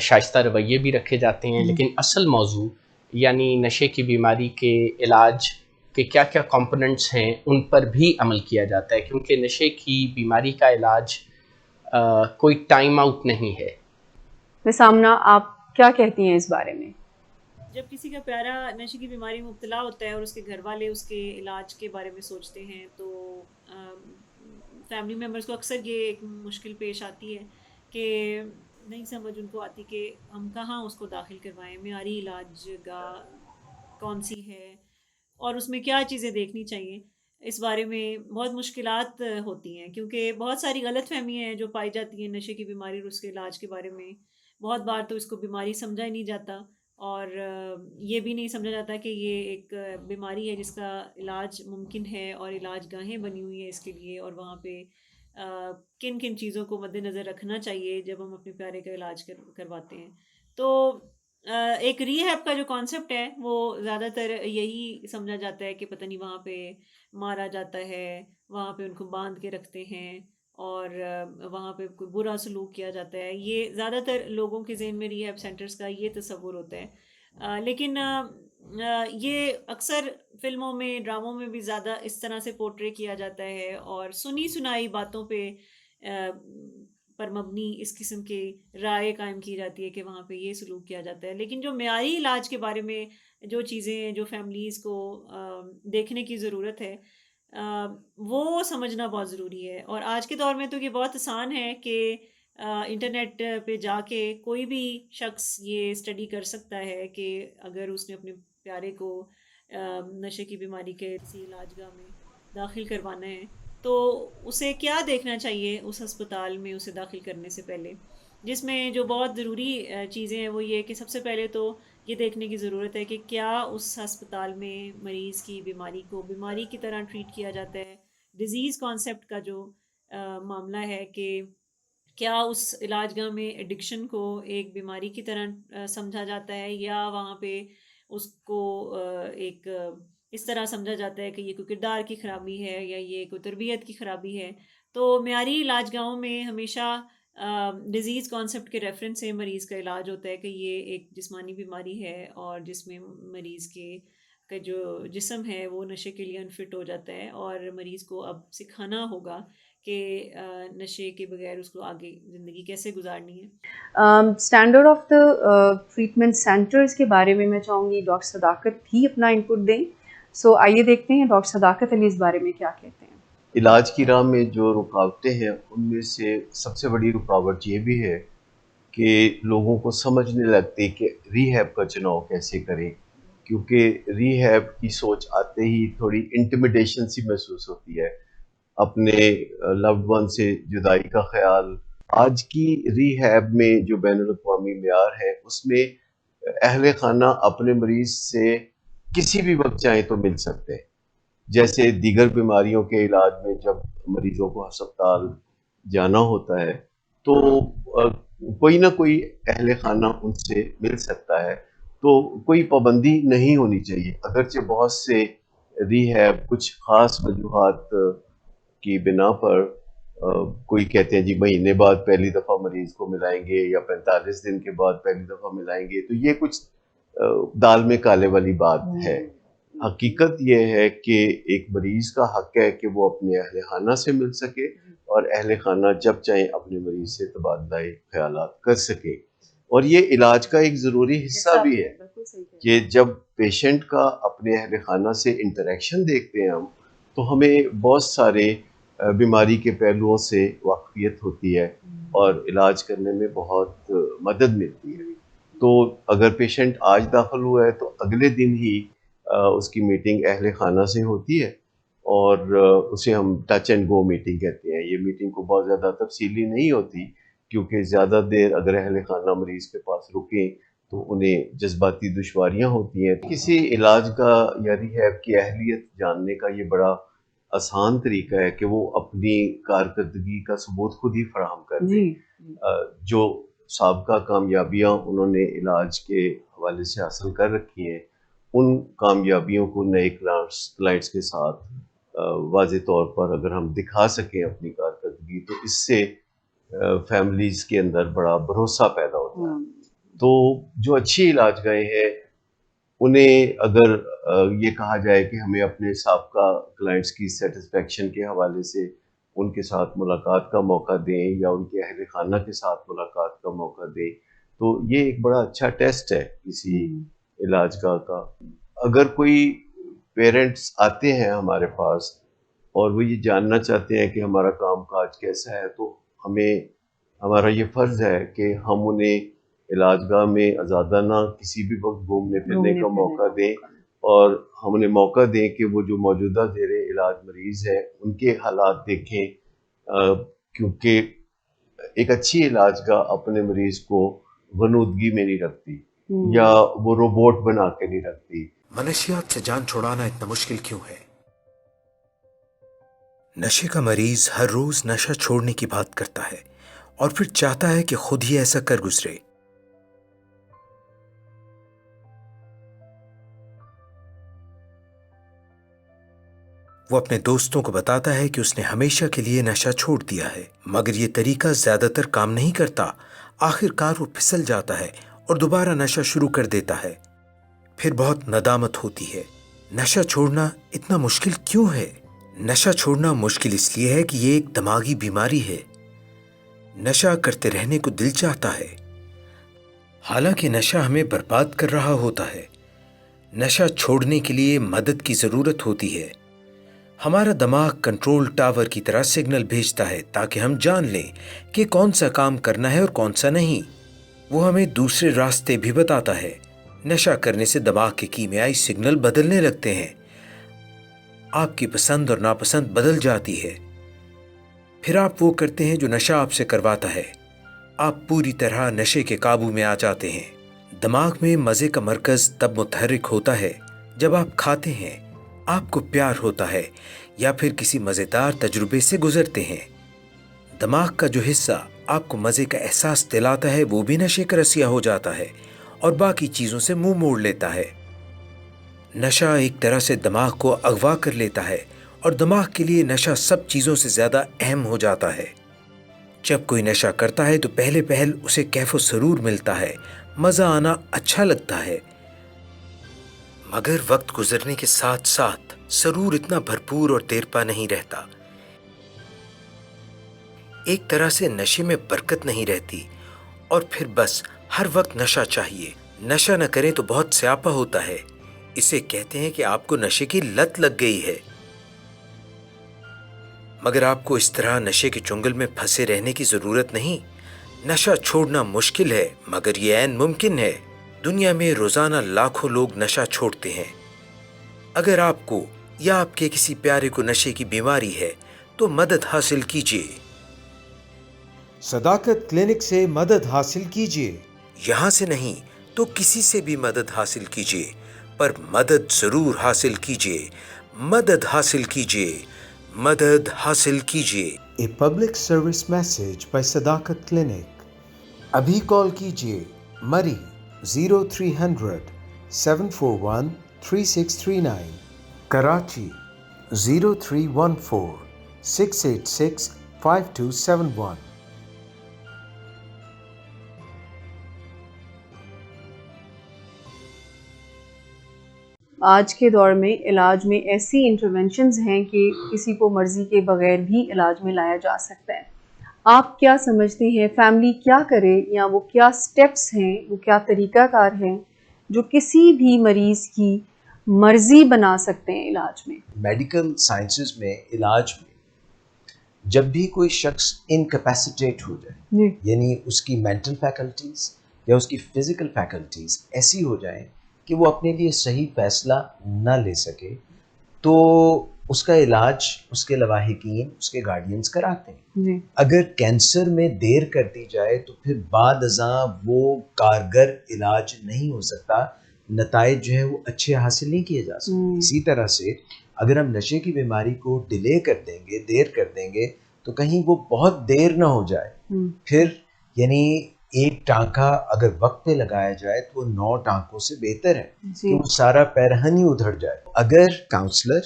شائستہ رویے بھی رکھے جاتے ہیں لیکن اصل موضوع یعنی نشے کی بیماری کے علاج کے کیا کیا کمپوننٹس ہیں ان پر بھی عمل کیا جاتا ہے کیونکہ نشے کی بیماری کا علاج کوئی ٹائم آؤٹ نہیں ہے. سامنا آپ کیا کہتی ہیں اس بارے میں؟ جب کسی کا پیارا نشے کی بیماری میں مبتلا ہوتا ہے اور اس کے گھر والے اس کے علاج کے بارے میں سوچتے ہیں تو فیملی ممبرس کو اکثر یہ ایک مشکل پیش آتی ہے کہ نہیں سمجھ ان کو آتی کہ ہم کہاں اس کو داخل کروائیں، معیاری علاج گاہ کون سی ہے اور اس میں کیا چیزیں دیکھنی چاہیے. اس بارے میں بہت مشکلات ہوتی ہیں کیونکہ بہت ساری غلط فہمیاں ہیں جو پائی جاتی ہیں نشے کی بیماری اور اس کے علاج کے بارے میں. بہت بار تو اس کو بیماری سمجھا ہی نہیں جاتا اور یہ بھی نہیں سمجھا جاتا کہ یہ ایک بیماری ہے جس کا علاج ممکن ہے اور علاج گاہیں بنی ہوئی ہیں اس کے لیے اور وہاں پہ کن کن چیزوں کو مد نظر رکھنا چاہیے جب ہم اپنے پیارے کا علاج کرواتے ہیں. تو ایک ری ہیب کا جو کانسیپٹ ہے وہ زیادہ تر یہی سمجھا جاتا ہے کہ پتہ نہیں وہاں پہ مارا جاتا ہے، وہاں پہ ان کو باندھ کے رکھتے ہیں اور وہاں پہ کوئی برا سلوک کیا جاتا ہے. یہ زیادہ تر لوگوں کے ذہن میں ریہیب سینٹرز کا یہ تصور ہوتا ہے. لیکن یہ اکثر فلموں میں ڈراموں میں بھی زیادہ اس طرح سے پورٹرے کیا جاتا ہے اور سنی سنائی باتوں پہ پر مبنی اس قسم کے رائے قائم کی جاتی ہے کہ وہاں پہ یہ سلوک کیا جاتا ہے. لیکن جو معیاری علاج کے بارے میں جو چیزیں ہیں جو فیملیز کو دیکھنے کی ضرورت ہے وہ سمجھنا بہت ضروری ہے. اور آج کے دور میں تو یہ بہت آسان ہے کہ انٹرنیٹ پہ جا کے کوئی بھی شخص یہ اسٹڈی کر سکتا ہے کہ اگر اس نے اپنے پیارے کو نشے کی بیماری کے کسی علاج گاہ میں داخل کروانا ہے تو اسے کیا دیکھنا چاہیے اس ہسپتال میں اسے داخل کرنے سے پہلے. جس میں جو بہت ضروری چیزیں ہیں وہ یہ کہ سب سے پہلے تو یہ دیکھنے کی ضرورت ہے کہ کیا اس ہسپتال میں مریض کی بیماری کو بیماری کی طرح ٹریٹ کیا جاتا ہے. ڈیزیز کانسیپٹ کا جو معاملہ ہے کہ کیا اس علاج گاہ میں ایڈکشن کو ایک بیماری کی طرح سمجھا جاتا ہے یا وہاں پہ اس کو ایک اس طرح سمجھا جاتا ہے کہ یہ کوئی کردار کی خرابی ہے یا یہ کوئی تربیت کی خرابی ہے. تو معیاری علاج گاہوں میں ہمیشہ ڈیزیز کانسیپٹ کے ریفرنس سے مریض کا علاج ہوتا ہے کہ یہ ایک جسمانی بیماری ہے اور جس میں مریض کا جو جسم ہے وہ نشے کے لیے انفٹ ہو جاتا ہے اور مریض کو اب سکھانا ہوگا کہ نشے کے بغیر اس کو آگے زندگی کیسے گزارنی ہے. Standard of the treatment centres کے بارے میں چاہوں گی ڈاکٹر صداقت بھی اپنا انپٹ دیں. سو آئیے دیکھتے ہیں ڈاکٹر صداقت علی اس بارے میں کیا کہتے ہیں. علاج کی راہ میں جو رکاوٹیں ہیں ان میں سے سب سے بڑی رکاوٹ یہ بھی ہے کہ لوگوں کو سمجھنے لگتے کہ ری ہیب کا چناؤ کیسے کریں، کیونکہ ری ہیب کی سوچ آتے ہی تھوڑی انٹیمیڈیشن سی محسوس ہوتی ہے، اپنے لوڈ ون سے جدائی کا خیال. آج کی ری ہیب میں جو بین الاقوامی معیار ہے اس میں اہل خانہ اپنے مریض سے کسی بھی وقت چاہیں تو مل سکتے ہیں. جیسے دیگر بیماریوں کے علاج میں جب مریضوں کو ہسپتال جانا ہوتا ہے تو کوئی نہ کوئی اہل خانہ ان سے مل سکتا ہے، تو کوئی پابندی نہیں ہونی چاہیے. اگرچہ بہت سے ری ہیب کچھ خاص وجوہات کی بنا پر کوئی کہتے ہیں جی مہینے بعد پہلی دفعہ مریض کو ملائیں گے یا 45 دن کے بعد پہلی دفعہ ملائیں گے، تو یہ کچھ دال میں کالے والی بات ہے. حقیقت یہ ہے کہ ایک مریض کا حق ہے کہ وہ اپنے اہل خانہ سے مل سکے اور اہل خانہ جب چاہیں اپنے مریض سے تبادلہ خیالات کر سکے. اور یہ علاج کا ایک ضروری حصہ بھی ہے کہ جب پیشنٹ کا اپنے اہل خانہ سے انٹریکشن دیکھتے ہیں ہم تو ہمیں بہت سارے بیماری کے پہلوؤں سے واقفیت ہوتی ہے اور علاج کرنے میں بہت مدد ملتی ہے. تو اگر پیشنٹ آج داخل ہوا ہے تو اگلے دن ہی اس کی میٹنگ اہل خانہ سے ہوتی ہے اور اسے ہم ٹچ اینڈ گو میٹنگ کہتے ہیں. یہ میٹنگ کو بہت زیادہ تفصیلی نہیں ہوتی کیونکہ زیادہ دیر اگر اہل خانہ مریض کے پاس رکیں تو انہیں جذباتی دشواریاں ہوتی ہیں. کسی علاج کا یا ریہیب کی اہلیت جاننے کا یہ بڑا آسان طریقہ ہے کہ وہ اپنی کارکردگی کا ثبوت خود ہی فراہم کر دیں. جو سابقہ کامیابیاں انہوں نے علاج کے حوالے سے حاصل کر رکھی ہیں ان کامیابیوں کو نئے کلائنٹس کے ساتھ واضح طور پر اگر ہم دکھا سکیں اپنی کارکردگی تو اس سے فیملیز کے اندر بڑا بھروسہ پیدا ہوتا ہے. تو جو اچھی علاج گاہیں ہیں انہیں اگر یہ کہا جائے کہ ہمیں اپنے سابقہ کلائنٹس کی سیٹسفیکشن کے حوالے سے ان کے ساتھ ملاقات کا موقع دیں یا ان کے اہل خانہ کے ساتھ ملاقات کا موقع دیں تو یہ ایک بڑا اچھا ٹیسٹ ہے کسی علاج گاہ کا. اگر کوئی پیرنٹس آتے ہیں ہمارے پاس اور وہ یہ جاننا چاہتے ہیں کہ ہمارا کام کاج کیسا ہے تو ہمارا یہ فرض ہے کہ ہم انہیں علاج گاہ میں آزادانہ کسی بھی وقت گھومنے پھرنے کا موقع دیں اور ہم انہیں موقع دیں کہ وہ جو موجودہ زیر علاج مریض ہیں ان کے حالات دیکھیں، کیونکہ ایک اچھی علاج گاہ اپنے مریض کو غنودگی میں نہیں رکھتی یا وہ روبوٹ بنا کے نہیں رکھتی. منشیات سے جان چھڑانا اتنا مشکل کیوں ہے؟ نشے کا مریض ہر روز نشہ چھوڑنے کی بات کرتا ہے اور پھر چاہتا ہے کہ خود ہی ایسا کر گزرے. وہ اپنے دوستوں کو بتاتا ہے کہ اس نے ہمیشہ کے لیے نشہ چھوڑ دیا ہے، مگر یہ طریقہ زیادہ تر کام نہیں کرتا۔ آخر کار وہ پھسل جاتا ہے اور دوبارہ نشہ شروع کر دیتا ہے۔ پھر بہت ندامت ہوتی ہے۔ نشہ چھوڑنا اتنا مشکل کیوں ہے؟ نشہ چھوڑنا مشکل اس لیے ہے کہ یہ ایک دماغی بیماری ہے۔ نشہ کرتے رہنے کو دل چاہتا ہے، حالانکہ نشہ ہمیں برباد کر رہا ہوتا ہے۔ نشہ چھوڑنے کے لیے مدد کی ضرورت ہوتی ہے۔ ہمارا دماغ کنٹرول ٹاور کی طرح سگنل بھیجتا ہے تاکہ ہم جان لیں کہ کون سا کام کرنا ہے اور کون سا نہیں۔ وہ ہمیں دوسرے راستے بھی بتاتا ہے۔ نشہ کرنے سے دماغ کے کیمیائی سگنل بدلنے لگتے ہیں، آپ کی پسند اور ناپسند بدل جاتی ہے۔ پھر آپ وہ کرتے ہیں جو نشہ آپ سے کرواتا ہے۔ آپ پوری طرح نشے کے قابو میں آ جاتے ہیں۔ دماغ میں مزے کا مرکز تب متحرک ہوتا ہے جب آپ کھاتے ہیں، آپ کو پیار ہوتا ہے یا پھر کسی مزیدار تجربے سے گزرتے ہیں۔ دماغ کا جو حصہ آپ کو مزے کا احساس دلاتا ہے وہ بھی نشے کا رسیا ہو جاتا ہے اور باقی چیزوں سے منہ موڑ لیتا ہے۔ نشہ ایک طرح سے دماغ کو اغوا کر لیتا ہے اور دماغ کے لیے نشہ سب چیزوں سے زیادہ اہم ہو جاتا ہے۔ جب کوئی نشہ کرتا ہے تو پہلے پہل اسے کیف و سرور ملتا ہے، مزہ آنا اچھا لگتا ہے، مگر وقت گزرنے کے ساتھ ساتھ سرور اتنا بھرپور اور دیر پا نہیں رہتا۔ ایک طرح سے نشے میں برکت نہیں رہتی اور پھر بس ہر وقت نشہ چاہیے۔ نشہ نہ کریں تو بہت سیاپا ہوتا ہے۔ اسے کہتے ہیں کہ آپ کو نشے کی لت لگ گئی ہے، مگر آپ کو اس طرح نشے کے چنگل میں پھنسے رہنے کی ضرورت نہیں۔ نشہ چھوڑنا مشکل ہے مگر یہ عین ممکن ہے۔ دنیا میں روزانہ لاکھوں لوگ نشہ چھوڑتے ہیں۔ اگر آپ کو یا آپ کے کسی پیارے کو نشے کی بیماری ہے تو مدد حاصل کیجیے۔ صداقت کلینک سے مدد حاصل کیجیے۔ یہاں سے نہیں تو کسی سے بھی مدد حاصل کیجیے، پر مدد ضرور حاصل کیجیے۔ مدد حاصل کیجیے، مدد حاصل کیجیے۔ A public service message by صداقت کلینک۔ ابھی کال کیجیے مری 0300 741 3639، کراچی 0314 686 5271۔ آج کے دور میں علاج میں ایسی انٹرونشنز ہیں کہ کسی کو مرضی کے بغیر بھی علاج میں لایا جا سکتا ہے۔ آپ کیا سمجھتے ہیں فیملی کیا کرے، یا وہ کیا سٹیپس ہیں، وہ کیا طریقہ کار ہیں جو کسی بھی مریض کی مرضی بنا سکتے ہیں علاج میں؟ میڈیکل سائنسز میں علاج میں جب بھی کوئی شخص انکیپیسیٹیٹ ہو جائے، یعنی اس کی مینٹل فیکلٹیز یا اس کی فزیکل فیکلٹیز ایسی ہو جائیں کہ وہ اپنے لیے صحیح فیصلہ نہ لے سکے، تو اس کا علاج اس کے لواحقین، اس کے گارڈینز کراتے ہیں۔ اگر کینسر میں دیر کر دی جائے تو پھر بعد ازاں وہ کارگر علاج نہیں ہو سکتا، نتائج جو ہے وہ اچھے حاصل نہیں کیے جا سکتے۔ اسی طرح سے اگر ہم نشے کی بیماری کو ڈیلے کر دیں گے، دیر کر دیں گے، تو کہیں وہ بہت دیر نہ ہو جائے، پھر یعنی ایک ٹانکا اگر وقت پہ لگایا جائے تو وہ 9 ٹانکوں سے بہتر ہے کہ وہ سارا پیرہن ہی ادھر جائے۔ اگر کاؤنسلر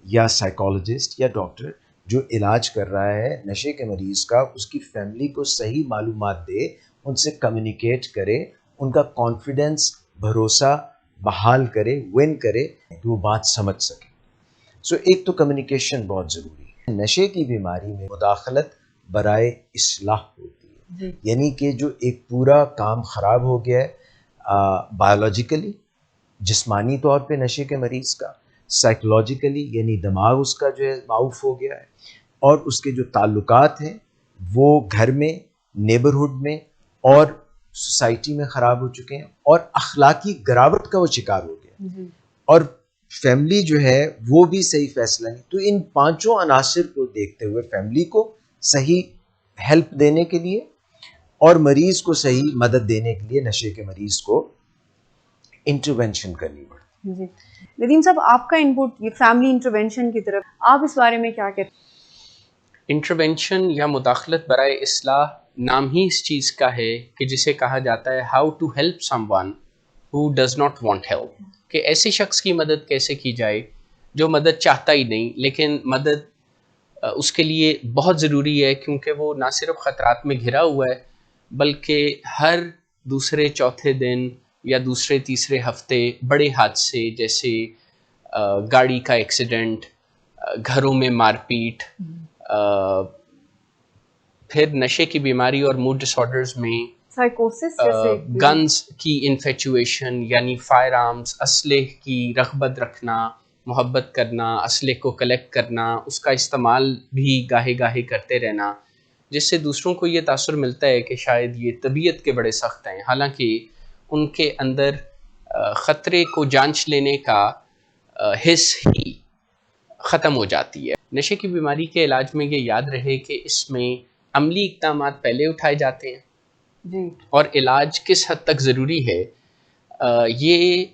یا سائیکالوجسٹ یا ڈاکٹر جو علاج کر رہا ہے نشے کے مریض کا، اس کی فیملی کو صحیح معلومات دے، ان سے کمیونیکیٹ کرے، ان کا کانفیڈنس، بھروسہ بحال کرے، ون کرے کہ وہ بات سمجھ سکے۔ ایک تو کمیونیکیشن بہت ضروری ہے۔ نشے کی بیماری میں مداخلت برائے اصلاح ہوتی ہے، یعنی کہ جو ایک پورا کام خراب ہو گیا ہے بایولوجیکلی، جسمانی طور پہ نشے کے مریض کا، سائیکولوجیکلی یعنی دماغ اس کا جو ہے معاف ہو گیا ہے، اور اس کے جو تعلقات ہیں وہ گھر میں، نیبرہڈ میں اور سوسائٹی میں خراب ہو چکے ہیں، اور اخلاقی گراوٹ کا وہ شکار ہو گیا، اور فیملی جو ہے وہ بھی صحیح فیصلہ نہیں۔ تو ان 5 عناصر کو دیکھتے ہوئے فیملی کو صحیح ہیلپ دینے کے لیے اور مریض کو صحیح مدد دینے کے لیے نشے کے مریض کو انٹرونشن کرنی پڑتی ہے۔ ندیم صاحب، آپ کا انپٹ یہ فیملی انٹرونشن کی طرف، آپ اس بارے میں کیا کہتے ہیں؟ انٹرونشن یا مداخلت برائے اصلاح نام ہی اس چیز کا ہے کہ جسے کہا جاتا ہے how to help someone who does not want help, کہ ایسے شخص کی مدد کیسے کی جائے جو مدد چاہتا ہی نہیں، لیکن مدد اس کے لیے بہت ضروری ہے، کیونکہ وہ نہ صرف خطرات میں گھرا ہوا ہے بلکہ ہر دوسرے چوتھے دن یا دوسرے تیسرے ہفتے بڑے حادثے جیسے گاڑی کا ایکسیڈنٹ، گھروں میں مار پیٹ، پھر نشے کی بیماری اور موڈ ڈس آرڈرز میں سائیکوسس جیسے گنز کی انفیچویشن، یعنی فائر آرمز، اسلحے کی رغبت رکھنا، محبت کرنا، اسلحے کو کلیکٹ کرنا، اس کا استعمال بھی گاہے گاہے کرتے رہنا، جس سے دوسروں کو یہ تاثر ملتا ہے کہ شاید یہ طبیعت کے بڑے سخت ہیں، حالانکہ ان کے اندر خطرے کو جانچ لینے کا حس ہی ختم ہو جاتی ہے۔ نشے کی بیماری کے علاج میں یہ یاد رہے کہ اس میں عملی اقدامات پہلے اٹھائے جاتے ہیں جی اور علاج کس حد تک ضروری ہے یہ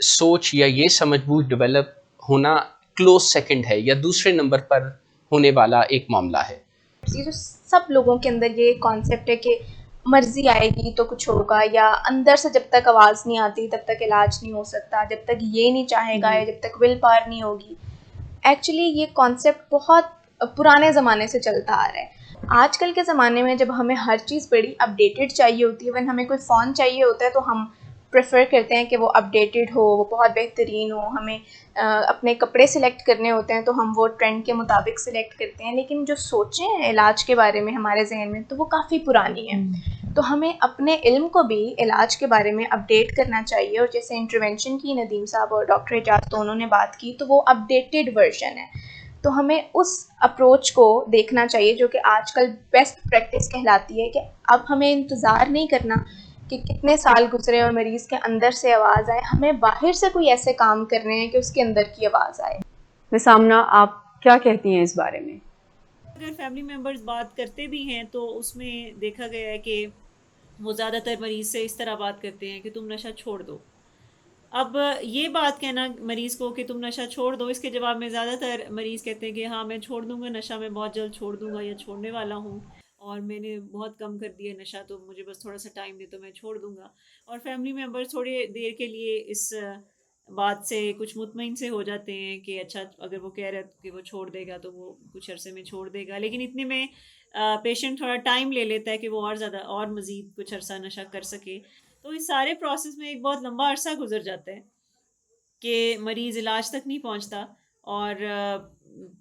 سوچ یا یہ سمجھ بوجھ ڈیولپ ہونا کلوز سیکنڈ ہے یا دوسرے نمبر پر ہونے والا ایک معاملہ ہے۔ یہ جو سب لوگوں کے اندر یہ کانسیپٹ ہے کہ مرضی آئے گی تو کچھ ہوگا، یا اندر سے جب تک آواز نہیں آتی تب تک علاج نہیں ہو سکتا، جب تک یہ نہیں چاہے گا یا جب تک ول پاور نہیں ہوگی۔ ایکچولی یہ کانسیپٹ بہت پرانے زمانے سے چلتا آ رہا ہے۔ آج کل کے زمانے میں جب ہمیں ہر چیز بڑی اپڈیٹڈ چاہیے ہوتی ہے، ایون ہمیں کوئی فون چاہیے ہوتا ہے تو ہم پریفر کرتے ہیں کہ وہ اپڈیٹڈ ہو، وہ بہت بہترین ہو۔ ہمیں اپنے کپڑے سلیکٹ کرنے ہوتے ہیں تو ہم وہ ٹرینڈ کے مطابق سلیکٹ کرتے ہیں، لیکن جو سوچیں ہیں علاج کے بارے میں ہمارے ذہن میں تو وہ کافی پرانی ہیں۔ تو ہمیں اپنے علم کو بھی علاج کے بارے میں اپڈیٹ کرنا چاہیے، اور جیسے انٹروینشن کی ندیم صاحب اور ڈاکٹر اعجاز دونوں نے بات کی تو وہ اپڈیٹڈ ورژن ہے، تو ہمیں اس اپروچ کو دیکھنا چاہیے جو کہ آج کل بیسٹ پریکٹس کہلاتی ہے، کہ اب ہمیں انتظار نہیں کرنا کہ کتنے سال گزرے اور مریض کے اندر سے آواز آئے، ہمیں باہر سے کوئی ایسے کام کرنے ہیں کہ اس کے اندر کی آواز آئے۔ مسامنا، آپ کیا کہتی ہیں اس بارے میں؟ اگر فیملی ممبرز بات کرتے بھی ہیں تو اس میں دیکھا گیا ہے کہ وہ زیادہ تر مریض سے اس طرح بات کرتے ہیں کہ تم نشہ چھوڑ دو۔ اب یہ بات کہنا مریض کو کہ تم نشہ چھوڑ دو، اس کے جواب میں زیادہ تر مریض کہتے ہیں کہ ہاں میں چھوڑ دوں گا نشہ، میں بہت جلد چھوڑ دوں گا یا چھوڑنے والا ہوں، اور میں نے بہت کم کر دیا نشہ، تو مجھے بس تھوڑا سا ٹائم دے تو میں چھوڑ دوں گا۔ اور فیملی ممبر تھوڑے دیر کے لیے اس بات سے کچھ مطمئن سے ہو جاتے ہیں کہ اچھا اگر وہ کہہ رہا ہے کہ وہ چھوڑ دے گا تو وہ کچھ عرصے میں چھوڑ دے گا، لیکن اتنے میں پیشنٹ تھوڑا ٹائم لے لیتا ہے کہ وہ اور زیادہ اور مزید کچھ عرصہ نشہ کر سکے۔ تو اس سارے پروسیس میں ایک بہت لمبا عرصہ گزر جاتا ہے کہ مریض علاج تک نہیں پہنچتا، اور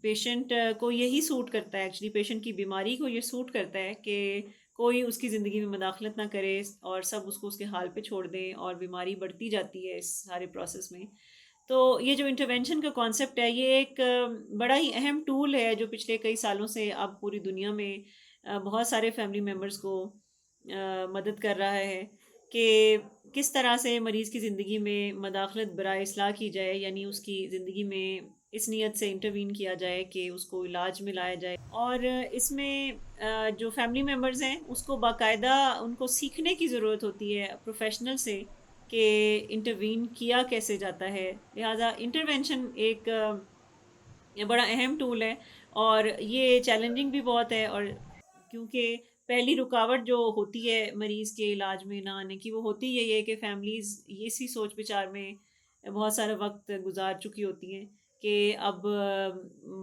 پیشنٹ کو یہی سوٹ کرتا ہے، ایکچولی پیشنٹ کی بیماری کو یہ سوٹ کرتا ہے کہ کوئی اس کی زندگی میں مداخلت نہ کرے اور سب اس کو اس کے حال پہ چھوڑ دیں، اور بیماری بڑھتی جاتی ہے اس سارے پروسیس میں۔ تو یہ جو انٹرونشن کا کانسیپٹ ہے یہ ایک بڑا ہی اہم ٹول ہے جو پچھلے کئی سالوں سے اب پوری دنیا میں بہت سارے فیملی ممبرز کو مدد کر رہا ہے کہ کس طرح سے مریض کی زندگی میں مداخلت برائے اصلاح کی جائے، یعنی اس کی زندگی میں اس نیت سے انٹروین کیا جائے کہ اس کو علاج میں لایا جائے۔ اور اس میں جو فیملی ممبرز ہیں اس کو باقاعدہ ان کو سیکھنے کی ضرورت ہوتی ہے پروفیشنل سے کہ انٹروین کیا کیسے جاتا ہے، لہٰذا انٹرونشن ایک بڑا اہم ٹول ہے، اور یہ چیلنجنگ بھی بہت ہے، اور کیونکہ پہلی رکاوٹ جو ہوتی ہے مریض کے علاج میں نہ آنے کی وہ ہوتی یہی ہے کہ فیملیز اسی سوچ بچار میں بہت سارا وقت گزار چکی ہوتی ہیں کہ اب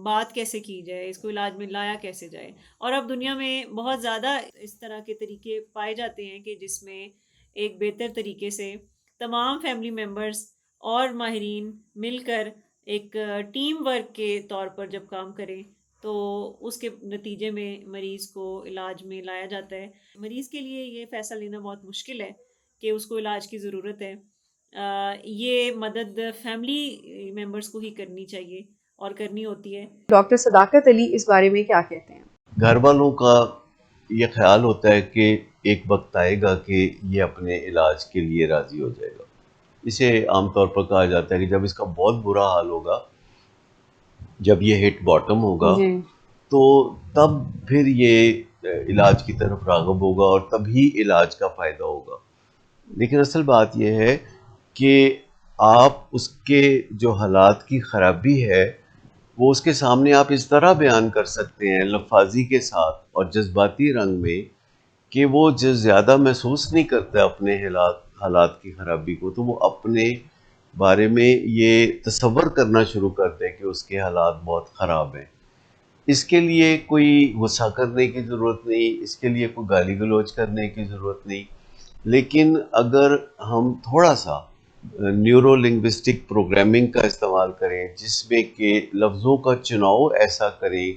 بات کیسے کی جائے، اس کو علاج میں لایا کیسے جائے۔ اور اب دنیا میں بہت زیادہ اس طرح کے طریقے پائے جاتے ہیں کہ جس میں ایک بہتر طریقے سے تمام فیملی ممبرز اور ماہرین مل کر ایک ٹیم ورک کے طور پر جب کام کریں تو اس کے نتیجے میں مریض کو علاج میں لایا جاتا ہے۔ مریض کے لیے یہ فیصلہ لینا بہت مشکل ہے کہ اس کو علاج کی ضرورت ہے، یہ مدد فیملی ممبرز کو ہی کرنی چاہیے اور کرنی ہوتی ہے۔ ڈاکٹر صداقت علی اس بارے میں کیا کہتے ہیں؟ گھر والوں کا یہ خیال ہوتا ہے کہ ایک وقت آئے گا کہ یہ اپنے علاج کے لیے راضی ہو جائے گا۔ اسے عام طور پر کہا جاتا ہے کہ جب اس کا بہت برا حال ہوگا، جب یہ ہٹ باٹم ہوگا جی تو تب پھر یہ علاج کی طرف راغب ہوگا اور تبھی علاج کا فائدہ ہوگا۔ لیکن اصل بات یہ ہے کہ آپ اس کے جو حالات کی خرابی ہے وہ اس کے سامنے آپ اس طرح بیان کر سکتے ہیں لفاظی کے ساتھ اور جذباتی رنگ میں کہ وہ جو زیادہ محسوس نہیں کرتا اپنے حالات کی خرابی کو، تو وہ اپنے بارے میں یہ تصور کرنا شروع کر دے کہ اس کے حالات بہت خراب ہیں. اس کے لیے کوئی غصہ کرنے کی ضرورت نہیں، اس کے لیے کوئی گالی گلوچ کرنے کی ضرورت نہیں، لیکن اگر ہم تھوڑا سا نیورو لنگوسٹک پروگرامنگ کا استعمال کریں، جس میں کہ لفظوں کا چناؤ ایسا کریں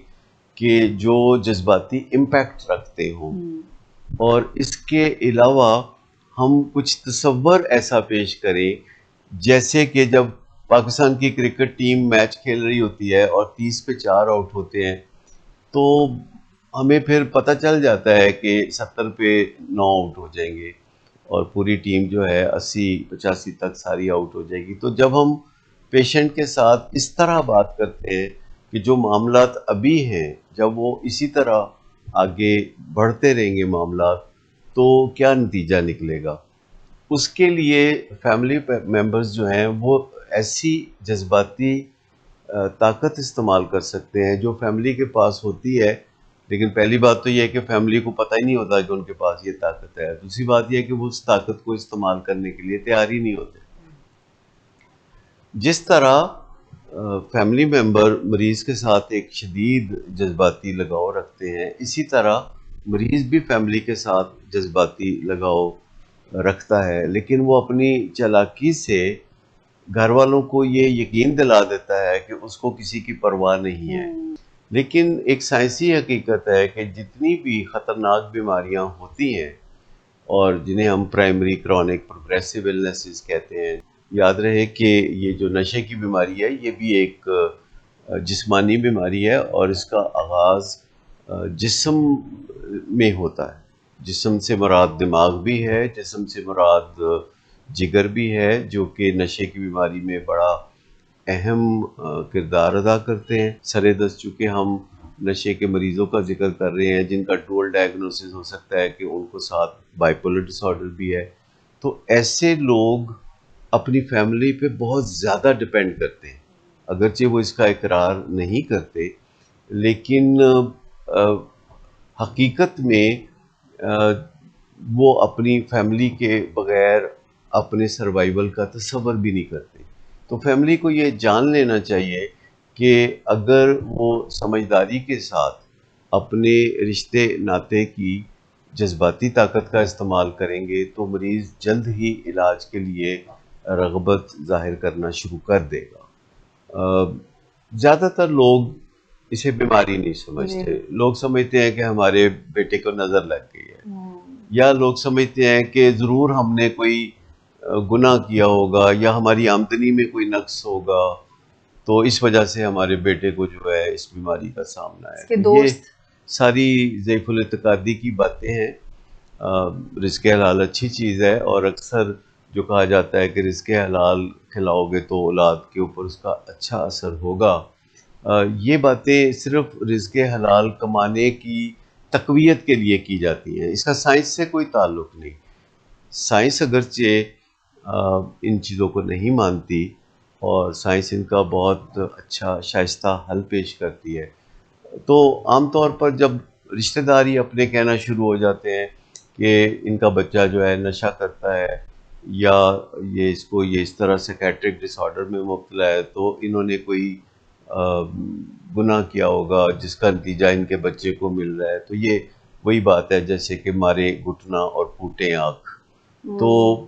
کہ جو جذباتی امپیکٹ رکھتے ہوں، اور اس کے علاوہ ہم کچھ تصور ایسا پیش کریں جیسے کہ جب پاکستان کی کرکٹ ٹیم میچ کھیل رہی ہوتی ہے اور 30 پہ 4 آؤٹ ہوتے ہیں، تو ہمیں پھر پتہ چل جاتا ہے کہ 70 پہ 9 آؤٹ ہو جائیں گے اور پوری ٹیم جو ہے 80-85 تک ساری آؤٹ ہو جائے گی. تو جب ہم پیشنٹ کے ساتھ اس طرح بات کرتے ہیں کہ جو معاملات ابھی ہیں، جب وہ اسی طرح آگے بڑھتے رہیں گے معاملات، تو کیا نتیجہ نکلے گا، اس کے لیے فیملی ممبرز جو ہیں وہ ایسی جذباتی طاقت استعمال کر سکتے ہیں جو فیملی کے پاس ہوتی ہے. لیکن پہلی بات تو یہ ہے کہ فیملی کو پتہ ہی نہیں ہوتا کہ ان کے پاس یہ طاقت ہے. دوسری بات یہ ہے کہ وہ اس طاقت کو استعمال کرنے کے لیے تیار ہی نہیں ہوتے. جس طرح فیملی ممبر مریض کے ساتھ ایک شدید جذباتی لگاؤ رکھتے ہیں، اسی طرح مریض بھی فیملی کے ساتھ جذباتی لگاؤ رکھتا ہے، لیکن وہ اپنی چالاکی سے گھر والوں کو یہ یقین دلا دیتا ہے کہ اس کو کسی کی پرواہ نہیں ہے. لیکن ایک سائنسی حقیقت ہے کہ جتنی بھی خطرناک بیماریاں ہوتی ہیں اور جنہیں ہم پرائمری کرونک پروگریسو النیسز کہتے ہیں، یاد رہے کہ یہ جو نشے کی بیماری ہے یہ بھی ایک جسمانی بیماری ہے، اور اس کا آغاز جسم میں ہوتا ہے. جسم سے مراد دماغ بھی ہے، جسم سے مراد جگر بھی ہے، جو کہ نشے کی بیماری میں بڑا اہم کردار ادا کرتے ہیں. سرے دست چونکہ ہم نشے کے مریضوں کا ذکر کر رہے ہیں جن کا ڈوئل ڈائگنوسس ہو سکتا ہے کہ ان کو ساتھ بائیپولر ڈس آرڈر بھی ہے، تو ایسے لوگ اپنی فیملی پہ بہت زیادہ ڈپینڈ کرتے ہیں، اگرچہ وہ اس کا اقرار نہیں کرتے، لیکن حقیقت میں وہ اپنی فیملی کے بغیر اپنے سروائیول کا تصور بھی نہیں کرتے. تو فیملی کو یہ جان لینا چاہیے کہ اگر وہ سمجھداری کے ساتھ اپنے رشتے ناطے کی جذباتی طاقت کا استعمال کریں گے تو مریض جلد ہی علاج کے لیے رغبت ظاہر کرنا شروع کر دے گا. زیادہ تر لوگ اسے بیماری نہیں سمجھتے. لوگ سمجھتے ہیں کہ ہمارے بیٹے کو نظر لگ گئی ہے، یا لوگ سمجھتے ہیں کہ ضرور ہم نے کوئی گناہ کیا ہوگا یا ہماری آمدنی میں کوئی نقص ہوگا، تو اس وجہ سے ہمارے بیٹے کو جو ہے اس بیماری کا سامنا ہے. یہ ساری ضعیف الاعتقادی کی باتیں ہیں. رزق حلال اچھی چیز ہے، اور اکثر جو کہا جاتا ہے کہ رزق حلال کھلاؤ گے تو اولاد کے اوپر اس کا اچھا اثر ہوگا، یہ باتیں صرف رزق حلال کمانے کی تقویت کے لیے کی جاتی ہیں. اس کا سائنس سے کوئی تعلق نہیں. سائنس اگرچہ ان چیزوں کو نہیں مانتی، اور سائنس ان کا بہت اچھا شائستہ حل پیش کرتی ہے، تو عام طور پر جب رشتہ دار ہی اپنے کہنا شروع ہو جاتے ہیں کہ ان کا بچہ جو ہے نشہ کرتا ہے یا یہ اس طرح سائیکیٹرک ڈس آرڈر میں مبتلا ہے، تو انہوں نے کوئی گناہ کیا ہوگا جس کا نتیجہ ان کے بچے کو مل رہا ہے. تو یہ وہی بات ہے جیسے کہ مارے گھٹنا اور پھوٹے آنکھ. تو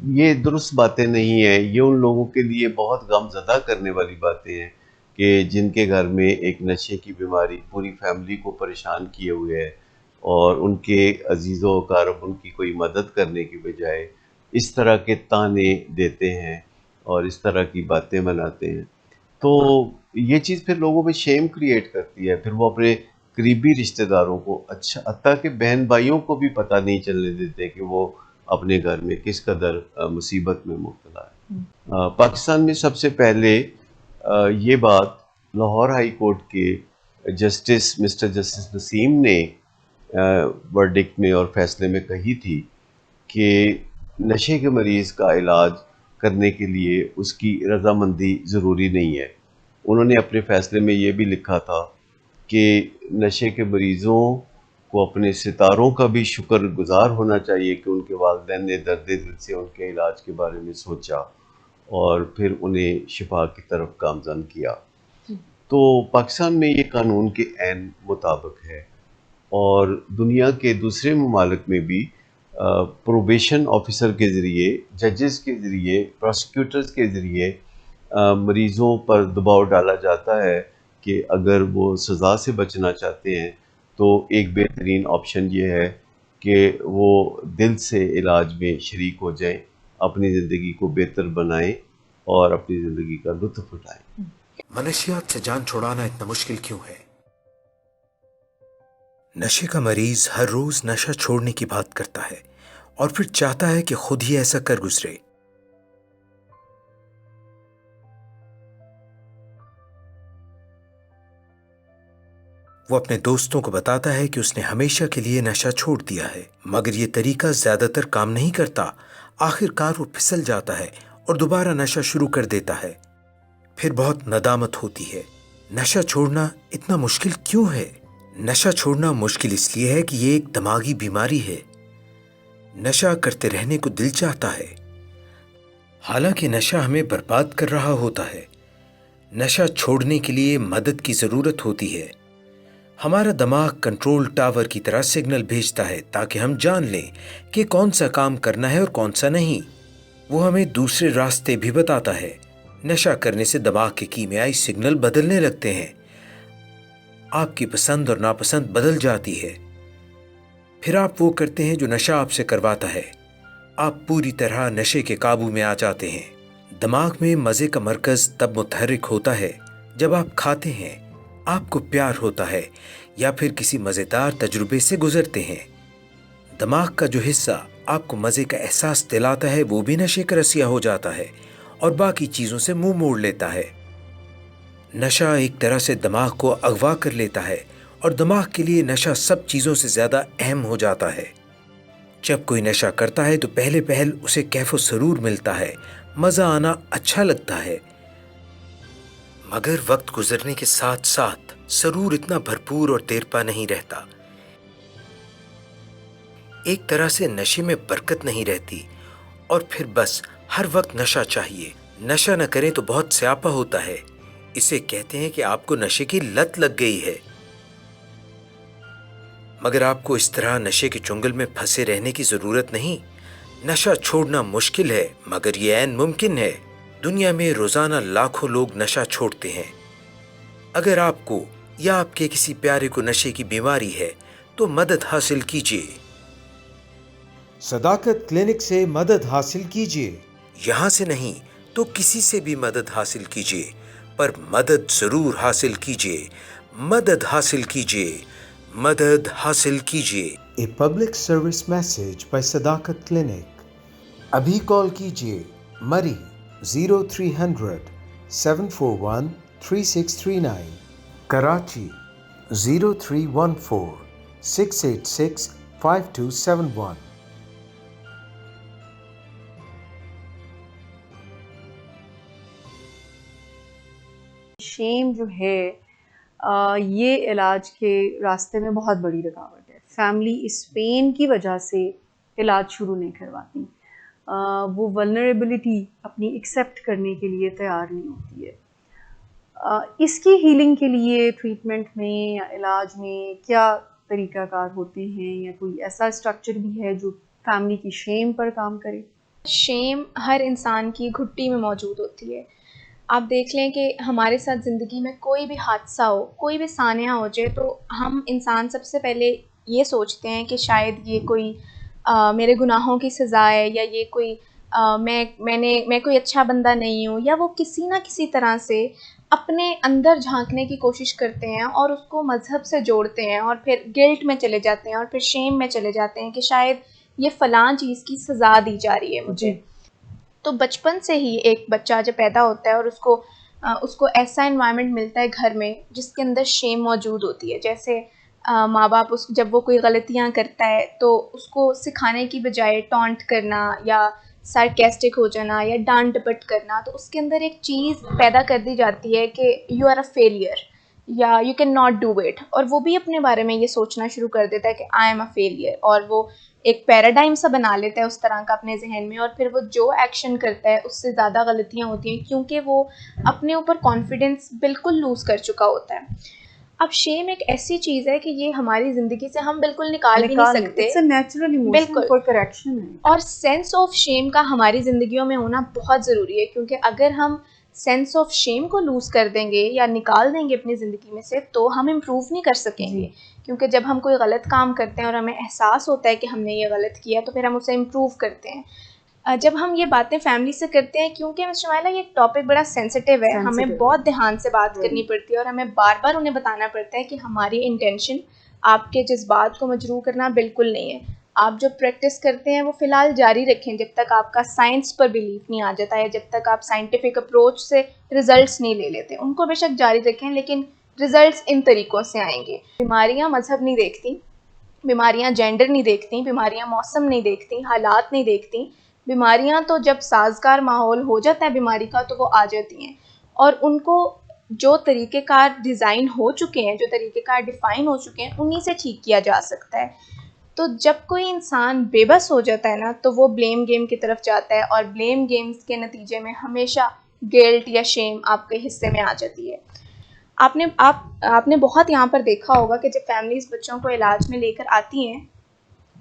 یہ درست باتیں نہیں ہیں. یہ ان لوگوں کے لیے بہت غم زدہ کرنے والی باتیں ہیں کہ جن کے گھر میں ایک نشے کی بیماری پوری فیملی کو پریشان کیے ہوئے ہے، اور ان کے عزیز و اقارب ان کی کوئی مدد کرنے کی بجائے اس طرح کے تانے دیتے ہیں اور اس طرح کی باتیں بناتے ہیں. تو یہ چیز پھر لوگوں میں شیم کریٹ کرتی ہے. پھر وہ اپنے قریبی رشتہ داروں کو، اچھا حتیٰ کہ بہن بھائیوں کو بھی پتہ نہیں چلنے دیتے کہ وہ اپنے گھر میں کس قدر مصیبت میں مبتلا ہے. پاکستان میں سب سے پہلے یہ بات لاہور ہائی کورٹ کے مسٹر جسٹس نسیم نے ورڈکٹ میں اور فیصلے میں کہی تھی کہ نشے کے مریض کا علاج کرنے کے لیے اس کی رضامندی ضروری نہیں ہے. انہوں نے اپنے فیصلے میں یہ بھی لکھا تھا کہ نشے کے مریضوں کو اپنے ستاروں کا بھی شکر گزار ہونا چاہیے کہ ان کے والدین نے درد دل سے ان کے علاج کے بارے میں سوچا اور پھر انہیں شفا کی طرف گامزن کیا. تو پاکستان میں یہ قانون کے عین مطابق ہے، اور دنیا کے دوسرے ممالک میں بھی پروبیشن آفیسر کے ذریعے، ججز کے ذریعے، پروسیکیوٹرز کے ذریعے مریضوں پر دباؤ ڈالا جاتا ہے کہ اگر وہ سزا سے بچنا چاہتے ہیں تو ایک بہترین آپشن یہ ہے کہ وہ دل سے علاج میں شریک ہو جائیں، اپنی زندگی کو بہتر بنائیں اور اپنی زندگی کا لطف اٹھائیں. منشیات سے جان چھڑانا اتنا مشکل کیوں ہے؟ نشے کا مریض ہر روز نشہ چھوڑنے کی بات کرتا ہے اور پھر چاہتا ہے کہ خود ہی ایسا کر گزرے. وہ اپنے دوستوں کو بتاتا ہے کہ اس نے ہمیشہ کے لیے نشہ چھوڑ دیا ہے، مگر یہ طریقہ زیادہ تر کام نہیں کرتا. آخر کار وہ پھسل جاتا ہے اور دوبارہ نشہ شروع کر دیتا ہے. پھر بہت ندامت ہوتی ہے. نشہ چھوڑنا اتنا مشکل کیوں ہے؟ نشہ چھوڑنا مشکل اس لیے ہے کہ یہ ایک دماغی بیماری ہے. نشہ کرتے رہنے کو دل چاہتا ہے، حالانکہ نشہ ہمیں برباد کر رہا ہوتا ہے. نشہ چھوڑنے کے لیے مدد کی ضرورت ہوتی ہے. ہمارا دماغ کنٹرول ٹاور کی طرح سگنل بھیجتا ہے تاکہ ہم جان لیں کہ کون سا کام کرنا ہے اور کون سا نہیں. وہ ہمیں دوسرے راستے بھی بتاتا ہے. نشہ کرنے سے دماغ کے کیمیائی سگنل بدلنے لگتے ہیں. آپ کی پسند اور ناپسند بدل جاتی ہے. پھر آپ وہ کرتے ہیں جو نشہ آپ سے کرواتا ہے. آپ پوری طرح نشے کے قابو میں آ جاتے ہیں. دماغ میں مزے کا مرکز تب متحرک ہوتا ہے جب آپ کھاتے ہیں، آپ کو پیار ہوتا ہے یا پھر کسی مزیدار تجربے سے گزرتے ہیں. دماغ کا جو حصہ آپ کو مزے کا احساس دلاتا ہے وہ بھی نشے کا رسیا ہو جاتا ہے اور باقی چیزوں سے منہ موڑ لیتا ہے. نشہ ایک طرح سے دماغ کو اغوا کر لیتا ہے اور دماغ کے لیے نشہ سب چیزوں سے زیادہ اہم ہو جاتا ہے. جب کوئی نشہ کرتا ہے تو پہلے پہل اسے کیف و سرور ملتا ہے، مزہ آنا اچھا لگتا ہے، مگر وقت گزرنے کے ساتھ ساتھ سرور اتنا بھرپور اور دیرپا نہیں رہتا. ایک طرح سے نشے میں برکت نہیں رہتی اور پھر بس ہر وقت نشہ چاہیے. نشہ نہ کریں تو بہت سیاپا ہوتا ہے. اسے کہتے ہیں کہ آپ کو نشے کی لت لگ گئی ہے. مگر آپ کو اس طرح نشے کے چنگل میں پھنسے رہنے کی ضرورت نہیں. نشہ چھوڑنا مشکل ہے مگر یہ عین ممکن ہے. دنیا میں روزانہ لاکھوں لوگ نشہ چھوڑتے ہیں. اگر آپ کو یا آپ کے کسی پیارے کو نشے کی بیماری ہے تو مدد حاصل کیجیے. صداقت کلینک سے مدد حاصل کیجیے. یہاں سے نہیں تو کسی سے بھی مدد حاصل کیجیے، پر مدد ضرور حاصل کیجیے. مدد حاصل کیجیے. مدد حاصل کیجیے. A public service message by صداقت کلینک. ابھی کال کیجیے مری 0300 741 3639، کراچی 0314 686 5271. شیم جو ہے یہ علاج کے راستے میں بہت بڑی رکاوٹ ہے. فیملی اس پین کی وجہ سے علاج شروع نہیں کرواتی. وہ ولنریبلٹی اپنی ایکسیپٹ کرنے کے لیے تیار نہیں ہوتی ہے. اس کی ہیلنگ کے لیے ٹریٹمنٹ میں یا علاج میں کیا طریقہ کار ہوتے ہیں، یا کوئی ایسا اسٹرکچر بھی ہے جو فیملی کی شیم پر کام کرے؟ شیم ہر انسان کی گھٹی میں موجود ہوتی ہے. آپ دیکھ لیں کہ ہمارے ساتھ زندگی میں کوئی بھی حادثہ ہو، کوئی بھی سانحہ ہو جائے تو ہم انسان سب سے پہلے یہ سوچتے ہیں کہ شاید یہ کوئی میرے گناہوں کی سزا ہے، یا یہ کوئی میں کوئی اچھا بندہ نہیں ہوں، یا وہ کسی نہ کسی طرح سے اپنے اندر جھانکنے کی کوشش کرتے ہیں اور اس کو مذہب سے جوڑتے ہیں، اور پھر گلٹ میں چلے جاتے ہیں اور پھر شیم میں چلے جاتے ہیں کہ شاید یہ فلاں چیز کی سزا دی جا رہی ہے مجھے. تو بچپن سے ہی ایک بچہ جب پیدا ہوتا ہے اور اس کو ایسا انوائرمنٹ ملتا ہے گھر میں جس کے اندر شیم موجود ہوتی ہے. جیسے ماں باپ جب وہ کوئی غلطیاں کرتا ہے تو اس کو سکھانے کی بجائے ٹونٹ کرنا یا سارکیسٹک ہو جانا یا ڈانٹ ڈپٹ کرنا، تو اس کے اندر ایک چیز پیدا کر دی جاتی ہے کہ یو آر اے فیلئر یا you can not do it, اور وہ بھی اپنے بارے میں یہ سوچنا شروع کر دیتا ہے کہ آئی ایم اے فیلئر، اور وہ ایک پیراڈائم سا بنا لیتا ہے اس طرح کا اپنے ذہن میں, اور پھر وہ جو ایکشن کرتا ہے اس سے زیادہ غلطیاں ہوتی ہیں کیونکہ وہ اپنے اوپر کانفیڈنس بالکل لوز کر چکا ہوتا ہے. اب شیم ایک ایسی چیز ہے کہ یہ ہماری زندگی سے ہم بالکل نکال بھی نہیں سکتے, It's a natural emotion بالکل. for correction ہے. اور سینس آف شیم کا ہماری زندگیوں میں ہونا بہت ضروری ہے, کیونکہ اگر ہم سینس آف شیم کو لوز کر دیں گے یا نکال دیں گے اپنی زندگی میں سے تو ہم امپروو نہیں کر سکیں گے. کیونکہ جب ہم کوئی غلط کام کرتے ہیں اور ہمیں احساس ہوتا ہے کہ ہم نے یہ غلط کیا تو پھر ہم اسے امپروو کرتے ہیں. جب ہم یہ باتیں فیملی سے کرتے ہیں, کیونکہ مس شمائلہ یہ ٹاپک بڑا سینسٹیو ہے, ہمیں بہت دھیان سے بات کرنی پڑتی ہے اور ہمیں بار بار انہیں بتانا پڑتا ہے کہ ہماری انٹینشن آپ کے جذبات کو مجروح کرنا بالکل نہیں ہے. آپ جو پریکٹس کرتے ہیں وہ فی الحال جاری رکھیں جب تک آپ کا سائنس پر بیلیف نہیں آ جاتا ہے, جب تک آپ سائنٹیفک اپروچ سے ریزلٹس نہیں لے لیتے. ان کو بے شک جاری رکھیں لیکن ریزلٹس ان طریقوں سے آئیں گے. بیماریاں مذہب نہیں دیکھتی, بیماریاں جینڈر نہیں دیکھتی, بیماریاں موسم نہیں دیکھتی, حالات نہیں دیکھتی. بیماریاں تو جب سازگار ماحول ہو جاتا ہے بیماری کا تو وہ آ جاتی ہیں, اور ان کو جو طریقہ کار ڈیزائن ہو چکے ہیں, جو طریقہ کار ڈیفائن ہو چکے ہیں, انہی سے ٹھیک کیا جا سکتا ہے. تو جب کوئی انسان بے بس ہو جاتا ہے نا تو وہ بلیم گیم کی طرف جاتا ہے, اور بلیم گیمز کے نتیجے میں ہمیشہ گلٹ یا شیم آپ کے حصے میں آ جاتی ہے. آپ نے بہت یہاں پر دیکھا ہوگا کہ جب فیملیز بچوں کو علاج میں لے کر آتی ہیں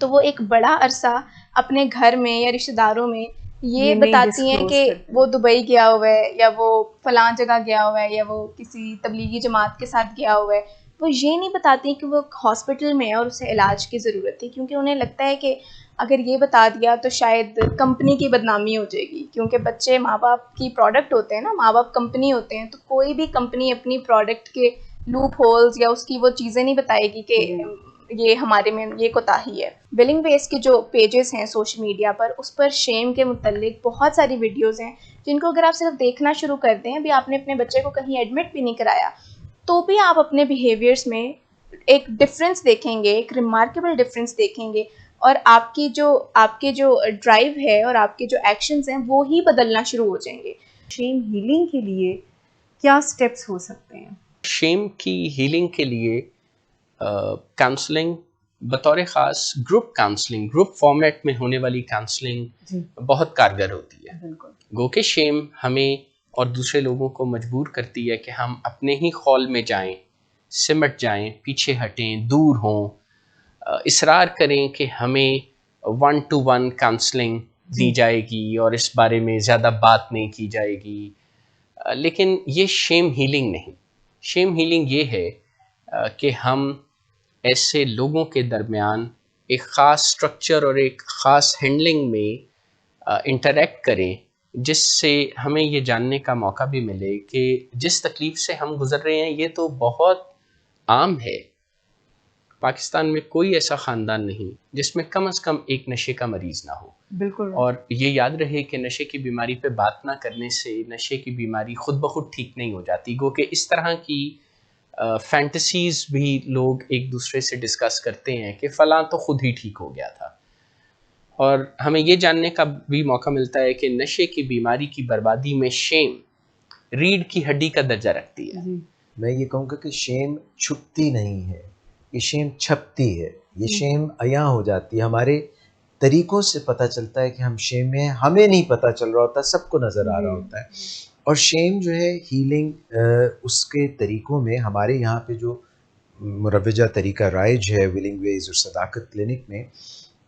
تو وہ ایک بڑا عرصہ اپنے گھر میں یا رشتہ داروں میں یہ بتاتی ہیں کہ وہ دبئی گیا ہوا ہے, یا وہ فلاں جگہ گیا ہوا ہے, یا وہ کسی تبلیغی جماعت کے ساتھ گیا ہوا ہے. وہ یہ نہیں بتاتی کہ وہ ہاسپٹل میں ہے اور اسے علاج کی ضرورت ہے, کیونکہ انہیں لگتا ہے کہ اگر یہ بتا دیا تو شاید کمپنی کی بدنامی ہو جائے گی. کیونکہ بچے ماں باپ کی پروڈکٹ ہوتے ہیں نا, ماں باپ کمپنی ہوتے ہیں, تو کوئی بھی کمپنی اپنی پروڈکٹ کے لوپ ہولز یا اس کی وہ چیزیں نہیں بتائے گی کہ یہ ہمارے میں یہ کوتاہی ہے. ولنگ ویز کے جو پیجز ہیں سوشل میڈیا پر, اس پر شیم کے متعلق بہت ساری ویڈیوز ہیں جن کو اگر آپ صرف دیکھنا شروع کر دیں, ابھی آپ نے اپنے بچے کو کہیں ایڈمٹ بھی نہیں کرایا تو بھی آپ اپنے بیہیویئرس میں ایک ڈفرینس دیکھیں گے, ایک ریمارکیبل ڈفرینس دیکھیں گے, اور آپ کے جو ڈرائیو ہے اور آپ کے جو ایکشنز ہیں وہ ہی بدلنا شروع ہو جائیں گے. شیم ہیلنگ کے لیے کیا سٹیپس ہو سکتے ہیں؟ شیم کی ہیلنگ کے لیے کاؤنسلنگ بطور خاص گروپ کاؤنسلنگ, گروپ فارمیٹ میں ہونے والی کاؤنسلنگ بہت کارگر ہوتی ہے. گو کہ شیم ہمیں اور دوسرے لوگوں کو مجبور کرتی ہے کہ ہم اپنے ہی خول میں جائیں, سمٹ جائیں, پیچھے ہٹیں, دور ہوں, اصرار کریں کہ ہمیں 1-to-1 کاؤنسلنگ دی جائے گی اور اس بارے میں زیادہ بات نہیں کی جائے گی. لیکن یہ شیم ہیلنگ نہیں. شیم ہیلنگ یہ ہے کہ ہم ایسے لوگوں کے درمیان ایک خاص سٹرکچر اور ایک خاص ہینڈلنگ میں انٹریکٹ کریں جس سے ہمیں یہ جاننے کا موقع بھی ملے کہ جس تکلیف سے ہم گزر رہے ہیں یہ تو بہت عام ہے. پاکستان میں کوئی ایسا خاندان نہیں جس میں کم از کم ایک نشے کا مریض نہ ہو. بالکل. اور یہ یاد رہے کہ نشے کی بیماری پہ بات نہ کرنے سے نشے کی بیماری خود بخود ٹھیک نہیں ہو جاتی. گو کہ اس طرح کی فینٹیسیز بھی لوگ ایک دوسرے سے ڈسکس کرتے ہیں کہ فلاں تو خود ہی ٹھیک ہو گیا تھا, اور ہمیں یہ جاننے کا بھی موقع ملتا ہے کہ نشے کی بیماری کی بربادی میں شیم ریڑھ کی ہڈی کا درجہ رکھتی ہے. میں یہ کہوں گا کہ شیم چھپتی نہیں ہے, یہ شیم چھپتی ہے. یہ شیم عیاں ہو جاتی ہے, ہمارے طریقوں سے پتہ چلتا ہے کہ ہم شیم میں ہیں, ہمیں نہیں پتہ چل رہا ہوتا, سب کو نظر آ رہا ہوتا ہے. اور شیم جو ہے ہیلنگ اس کے طریقوں میں ہمارے یہاں پہ جو مروجہ طریقہ رائج ہے ولنگ ویز اور صداقت کلینک میں,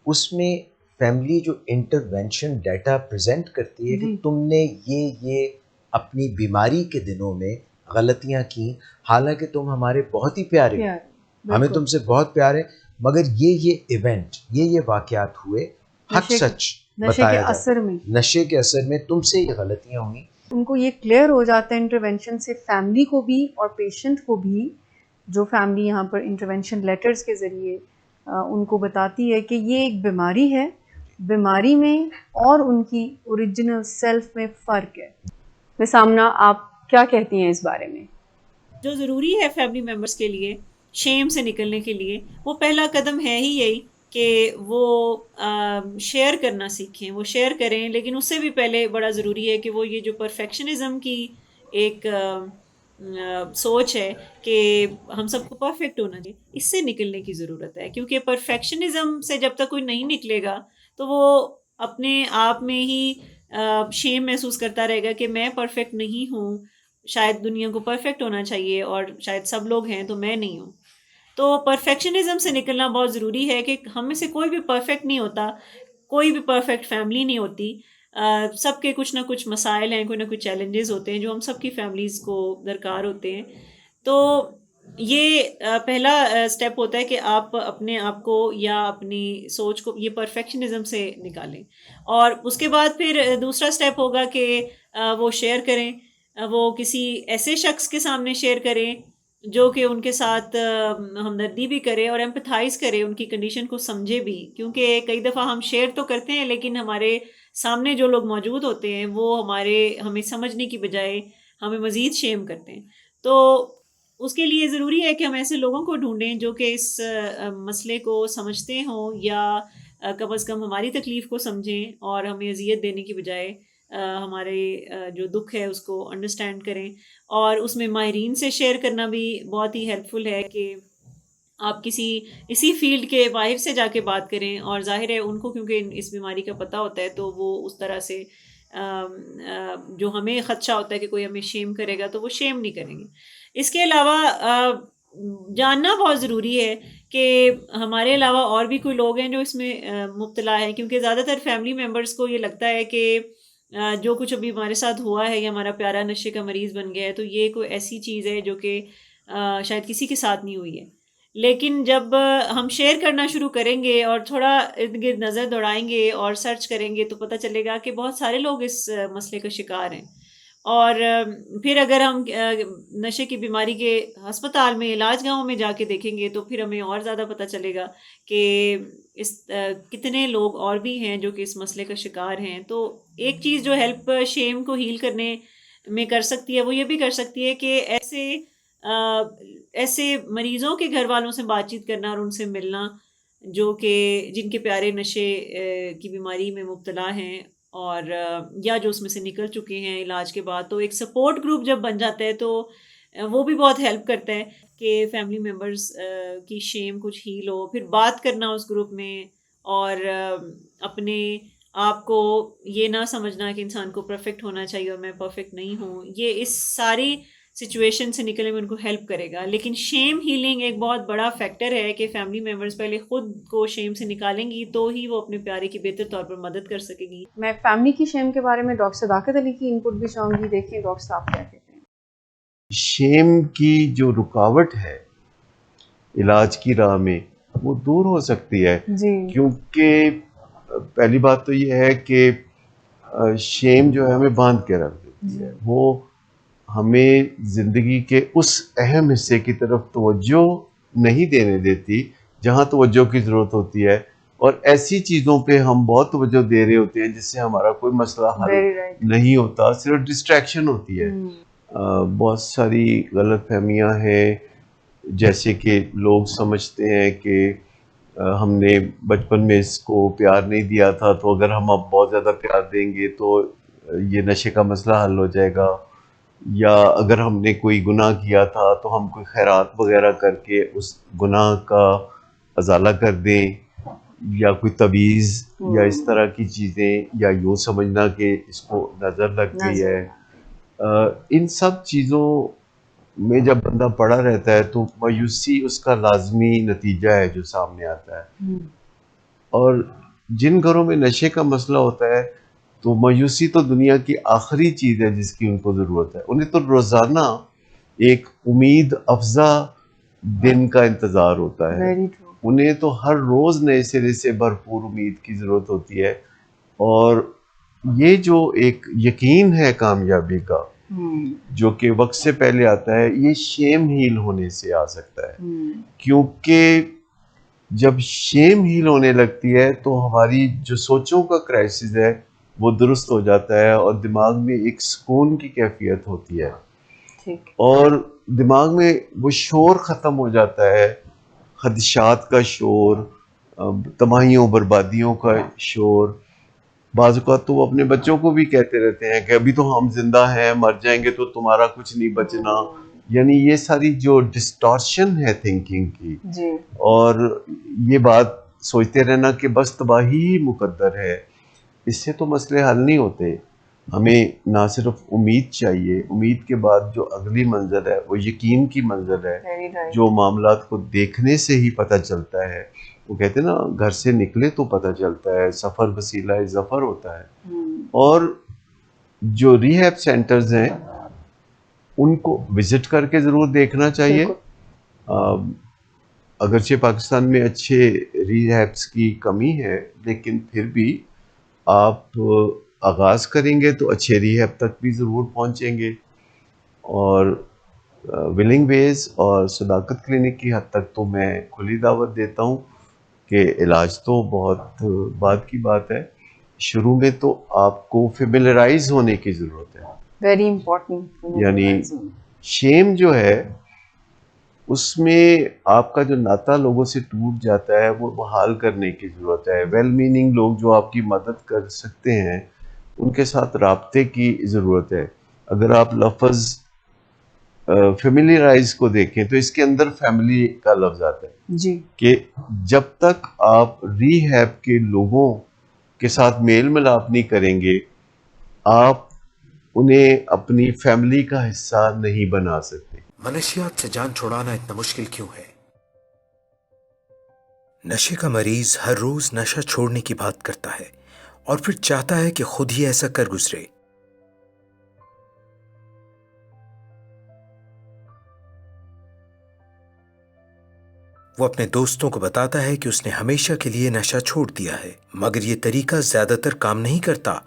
اس میں فیملی جو انٹرونشن ڈیٹا پریزنٹ کرتی ہے کہ تم نے یہ اپنی بیماری کے دنوں میں غلطیاں کی, حالانکہ تم ہمارے بہت ہی پیارے, ہمیں تم سے بہت پیار ہے, مگر یہ ایونٹ یہ واقعات ہوئے, حق سچ بتایا جاتا ہے, نشے کے اثر میں تم سے یہ غلطیاں ہوئیں. ان کو یہ کلیئر ہو جاتا ہے انٹرونشن سے, فیملی کو بھی اور پیشنٹ کو بھی. جو فیملی یہاں پر انٹرونشن لیٹرز کے ذریعے ان کو بتاتی ہے کہ یہ ایک بیماری ہے, بیماری میں اور ان کی اوریجنل سیلف میں فرق ہے. سامنا آپ کیا کہتی ہیں اس بارے میں؟ جو ضروری ہے فیملی ممبرس کے لیے شیم سے نکلنے کے لیے, وہ پہلا قدم ہے ہی یہی کہ وہ شیئر کرنا سیکھیں, وہ شیئر کریں. لیکن اس سے بھی پہلے بڑا ضروری ہے کہ وہ یہ جو پرفیکشنزم کی ایک سوچ ہے کہ ہم سب کو پرفیکٹ ہونا چاہیے، اس سے نکلنے کی ضرورت ہے، کیونکہ پرفیکشنزم سے جب تک کوئی نہیں نکلے گا تو وہ اپنے آپ میں ہی شیم محسوس کرتا رہے گا کہ میں پرفیکٹ نہیں ہوں، شاید دنیا کو پرفیکٹ ہونا چاہیے اور شاید سب لوگ ہیں تو میں نہیں ہوں۔ تو پرفیکشنزم سے نکلنا بہت ضروری ہے کہ ہم میں سے کوئی بھی پرفیکٹ نہیں ہوتا، کوئی بھی پرفیکٹ فیملی نہیں ہوتی، سب کے کچھ نہ کچھ مسائل ہیں، کوئی نہ کوئی چیلنجز ہوتے ہیں جو ہم سب کی فیملیز کو درکار ہوتے ہیں۔ تو یہ پہلا اسٹیپ ہوتا ہے کہ آپ اپنے آپ کو یا اپنی سوچ کو یہ پرفیکشنزم سے نکالیں، اور اس کے بعد پھر دوسرا اسٹیپ ہوگا کہ وہ شیئر کریں، وہ کسی ایسے شخص کے سامنے شیئر کریں جو کہ ان کے ساتھ ہمدردی بھی کرے اور ایمپتھائز کرے، ان کی کنڈیشن کو سمجھے بھی، کیونکہ کئی دفعہ ہم شیئر تو کرتے ہیں لیکن ہمارے سامنے جو لوگ موجود ہوتے ہیں وہ ہمیں سمجھنے کی بجائے ہمیں مزید شیم کرتے ہیں۔ تو اس کے لیے ضروری ہے کہ ہم ایسے لوگوں کو ڈھونڈیں جو کہ اس مسئلے کو سمجھتے ہوں، یا کم از کم ہماری تکلیف کو سمجھیں اور ہمیں اذیت دینے کی بجائے ہمارے جو دکھ ہے اس کو انڈرسٹینڈ کریں۔ اور اس میں ماہرین سے شیئر کرنا بھی بہت ہی ہیلپ فل ہے کہ آپ اسی فیلڈ کے ماہر سے جا کے بات کریں، اور ظاہر ہے ان کو کیونکہ اس بیماری کا پتہ ہوتا ہے تو وہ اس طرح سے جو ہمیں خدشہ ہوتا ہے کہ کوئی ہمیں شیم کرے گا تو وہ شیم نہیں کریں گے۔ اس کے علاوہ جاننا بہت ضروری ہے کہ ہمارے علاوہ اور بھی کوئی لوگ ہیں جو اس میں مبتلا ہیں، کیونکہ زیادہ تر فیملی ممبرس کو یہ لگتا ہے کہ جو کچھ ابھی ہمارے ساتھ ہوا ہے یا ہمارا پیارا نشے کا مریض بن گیا ہے تو یہ کوئی ایسی چیز ہے جو کہ شاید کسی کے ساتھ نہیں ہوئی ہے، لیکن جب ہم شیئر کرنا شروع کریں گے اور تھوڑا ارد گرد نظر دوڑائیں گے اور سرچ کریں گے تو پتہ چلے گا کہ بہت سارے لوگ اس مسئلے کا شکار ہیں۔ اور پھر اگر ہم نشے کی بیماری کے ہسپتال میں علاج گاہوں میں جا کے دیکھیں گے تو پھر ہمیں اور زیادہ پتہ چلے گا کہ کتنے لوگ اور بھی ہیں جو کہ اس مسئلے کا شکار ہیں۔ تو ایک چیز جو ہیلپ شیم کو ہیل کرنے میں کر سکتی ہے وہ یہ بھی کر سکتی ہے کہ ایسے مریضوں کے گھر والوں سے بات چیت کرنا اور ان سے ملنا جو کہ جن کے پیارے نشے کی بیماری میں مبتلا ہیں، اور یا جو اس میں سے نکل چکے ہیں علاج کے بعد، تو ایک سپورٹ گروپ جب بن جاتا ہے تو وہ بھی بہت ہیلپ کرتا ہے کہ فیملی ممبرز کی شیم کچھ ہیل ہو، پھر بات کرنا اس گروپ میں، اور اپنے آپ کو یہ نہ سمجھنا کہ انسان کو پرفیکٹ ہونا چاہیے اور میں پرفیکٹ نہیں ہوں، یہ اس ساری سچویشن سے نکلنے میں ان کو ہیلپ کرے گا۔ لیکن شیم ہیلنگ ایک بہت بڑا فیکٹر ہے کہ فیملی ممبرز پہلے خود کو شیم سے نکالیں گی تو ہی وہ اپنے پیارے کی بہتر طور پر مدد کر سکے گی۔ میں فیملی کی شیم کے بارے میں ڈاکٹر صداقت علی کی انپٹ بھی چاہوں گی، دیکھیں ڈاکٹر صاحب کیا کہتے ہیں۔ شیم کی جو رکاوٹ ہے علاج کی راہ میں وہ دور ہو سکتی ہے، جی کیونکہ پہلی بات تو یہ ہے کہ شیم جو ہے ہمیں باندھ کے رکھ دیتی ہے، وہ ہمیں زندگی کے اس اہم حصے کی طرف توجہ نہیں دینے دیتی جہاں توجہ کی ضرورت ہوتی ہے، اور ایسی چیزوں پہ ہم بہت توجہ دے رہے ہوتے ہیں جس سے ہمارا کوئی مسئلہ حل نہیں ہوتا، صرف ڈسٹریکشن ہوتی ہے۔ بہت ساری غلط فہمیاں ہیں، جیسے کہ لوگ سمجھتے ہیں کہ ہم نے بچپن میں اس کو پیار نہیں دیا تھا تو اگر ہم اب بہت زیادہ پیار دیں گے تو یہ نشے کا مسئلہ حل ہو جائے گا، یا اگر ہم نے کوئی گناہ کیا تھا تو ہم کوئی خیرات وغیرہ کر کے اس گناہ کا ازالہ کر دیں، یا کوئی تعویذ یا اس طرح کی چیزیں، یا یوں سمجھنا کہ اس کو نظر لگ گئی ہے۔ ان سب چیزوں میں جب بندہ پڑا رہتا ہے تو مایوسی اس کا لازمی نتیجہ ہے جو سامنے آتا ہے، اور جن گھروں میں نشے کا مسئلہ ہوتا ہے تو مایوسی تو دنیا کی آخری چیز ہے جس کی ان کو ضرورت ہے۔ انہیں تو روزانہ ایک امید افزا دن کا انتظار ہوتا ہے، انہیں تو ہر روز نئے سرے سے بھرپور امید کی ضرورت ہوتی ہے، اور یہ جو ایک یقین ہے کامیابی کا جو کہ وقت سے پہلے آتا ہے، یہ شیم ہیل ہونے سے آ سکتا ہے، کیونکہ جب شیم ہیل ہونے لگتی ہے تو ہماری جو سوچوں کا کرائسس ہے وہ درست ہو جاتا ہے، اور دماغ میں ایک سکون کی کیفیت ہوتی ہے، اور دماغ میں وہ شور ختم ہو جاتا ہے، خدشات کا شور، تباہیوں بربادیوں کا شور۔ بعض اوقات تو وہ اپنے بچوں کو بھی کہتے رہتے ہیں کہ ابھی تو ہم زندہ ہیں، مر جائیں گے تو تمہارا کچھ نہیں بچنا، یعنی یہ ساری جو ڈسٹارشن ہے تھنکنگ کی، جی اور یہ بات سوچتے رہنا کہ بس تباہی ہی مقدر ہے، اس سے تو مسئلے حل نہیں ہوتے. ہمیں نہ صرف امید چاہیے، امید کے بعد جو اگلی منزل ہے وہ یقین کی منزل ہے، ویری رائٹ. جو معاملات کو دیکھنے سے ہی پتہ چلتا ہے. وہ کہتے ہیں نا گھر سے نکلے تو پتہ چلتا ہے، سفر وسیلہ ظفر ہوتا ہے. اور جو ریہیب سینٹرز ہیں ان کو وزٹ کر کے ضرور دیکھنا چاہیے. اگرچہ پاکستان میں اچھے ریہیبس کی کمی ہے، لیکن پھر بھی آپ آغاز کریں گے تو اچھے ریہیب تک بھی ضرور پہنچیں گے. اور ولنگ ویز اور صداقت کلینک کی حد تک تو میں کھلی دعوت دیتا ہوں کہ علاج تو بہت بعد کی بات ہے، شروع میں تو آپ کو فیملرائز ہونے کی ضرورت ہے. Very important. یعنی شیم جو ہے اس میں آپ کا جو ناطہ لوگوں سے ٹوٹ جاتا ہے وہ بحال کرنے کی ضرورت ہے. ویل میننگ لوگ جو آپ کی مدد کر سکتے ہیں ان کے ساتھ رابطے کی ضرورت ہے. اگر آپ لفظ فیملیرائز کو دیکھیں تو اس کے اندر فیملی کا لفظ آتا ہے جی کہ جب تک آپ ریہیب کے لوگوں کے ساتھ میل ملاپ نہیں کریں گے آپ انہیں اپنی فیملی کا حصہ نہیں بنا سکتے. منشیات سے جان چھڑانا اتنا مشکل کیوں ہے؟ نشے کا مریض ہر روز نشہ چھوڑنے کی بات کرتا ہے اور پھر چاہتا ہے کہ خود ہی ایسا کر گزرے. وہ اپنے دوستوں کو بتاتا ہے کہ اس نے ہمیشہ کے لیے نشہ چھوڑ دیا ہے، مگر یہ طریقہ زیادہ تر کام نہیں کرتا.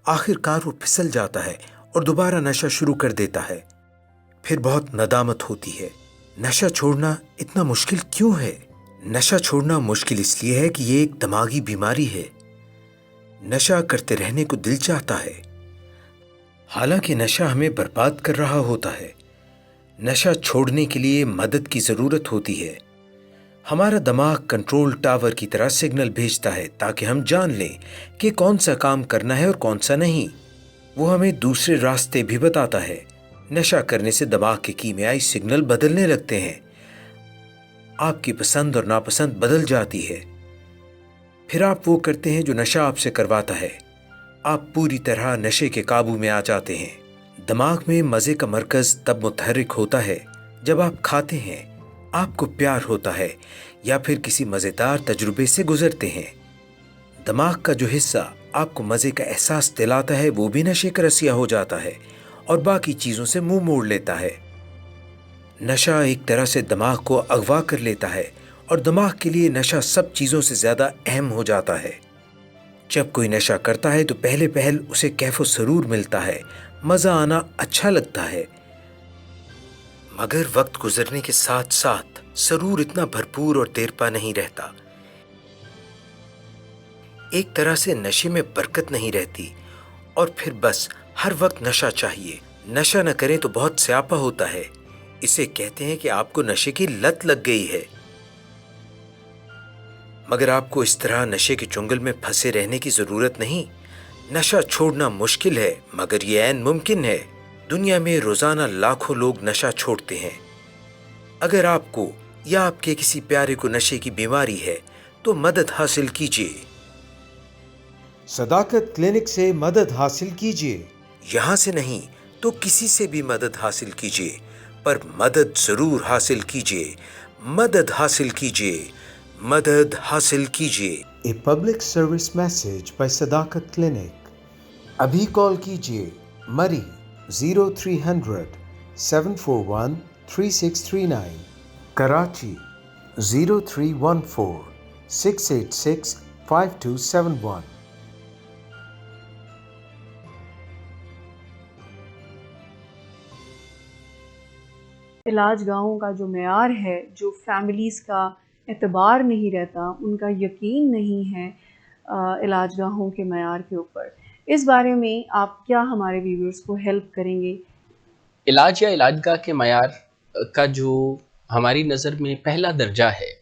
آخر کار وہ پھسل جاتا ہے اور دوبارہ نشہ شروع کر دیتا ہے. پھر بہت ندامت ہوتی ہے. نشہ چھوڑنا اتنا مشکل کیوں ہے؟ نشہ چھوڑنا مشکل اس لیے ہے کہ یہ ایک دماغی بیماری ہے. نشہ کرتے رہنے کو دل چاہتا ہے، حالانکہ نشہ ہمیں برباد کر رہا ہوتا ہے. نشہ چھوڑنے کے لیے مدد کی ضرورت ہوتی ہے. ہمارا دماغ کنٹرول ٹاور کی طرح سگنل بھیجتا ہے تاکہ ہم جان لیں کہ کون سا کام کرنا ہے اور کون سا نہیں. وہ ہمیں دوسرے راستے بھی بتاتا ہے. نشہ کرنے سے دماغ کے کیمیائی سگنل بدلنے لگتے ہیں. آپ کی پسند اور ناپسند بدل جاتی ہے. پھر آپ وہ کرتے ہیں جو نشہ آپ سے کرواتا ہے. آپ پوری طرح نشے کے قابو میں آ جاتے ہیں. دماغ میں مزے کا مرکز تب متحرک ہوتا ہے جب آپ کھاتے ہیں، آپ کو پیار ہوتا ہے یا پھر کسی مزیدار تجربے سے گزرتے ہیں. دماغ کا جو حصہ آپ کو مزے کا احساس دلاتا ہے وہ بھی نشے کا رسیا ہو جاتا ہے اور باقی چیزوں سے منہ موڑ لیتا ہے. نشہ ایک طرح سے دماغ کو اغوا کر لیتا ہے اور دماغ کے لیے نشہ سب چیزوں سے زیادہ اہم ہو جاتا ہے. جب کوئی نشہ کرتا ہے تو پہلے پہل اسے کیف و سرور ملتا ہے، مزہ آنا اچھا لگتا ہے، مگر وقت گزرنے کے ساتھ ساتھ سرور اتنا بھرپور اور دیرپا نہیں رہتا. ایک طرح سے نشے میں برکت نہیں رہتی اور پھر بس ہر وقت نشہ چاہیے. نشہ نہ کریں تو بہت سیاپا ہوتا ہے. اسے کہتے ہیں کہ آپ کو نشے کی لت لگ گئی ہے. مگر آپ کو اس طرح نشے کے چنگل میں پھنسے رہنے کی ضرورت نہیں. نشہ چھوڑنا مشکل ہے مگر یہ عین ممکن ہے. دنیا میں روزانہ لاکھوں لوگ نشہ چھوڑتے ہیں. اگر آپ کو یا آپ کے کسی پیارے کو نشے کی بیماری ہے تو مدد حاصل کیجیے. صداقت کلینک سے مدد حاصل کیجیے. یہاں سے نہیں تو کسی سے بھی مدد حاصل کیجیے، پر مدد ضرور حاصل کیجیے. مدد حاصل کیجیے. مدد حاصل کیجیے. A public service message by صداقت کلینک. ابھی کال کیجیے مری 0300 741 3639، کراچی 0314 686 5271. علاج گاہوں کا جو معیار ہے، جو فیملیز کا اعتبار نہیں رہتا، ان کا یقین نہیں ہے علاج گاہوں کے معیار کے اوپر، اس بارے میں آپ کیا ہمارے ویورز کو ہیلپ کریں گے؟ علاج یا علاج گاہ کے معیار کا جو ہماری نظر میں پہلا درجہ ہے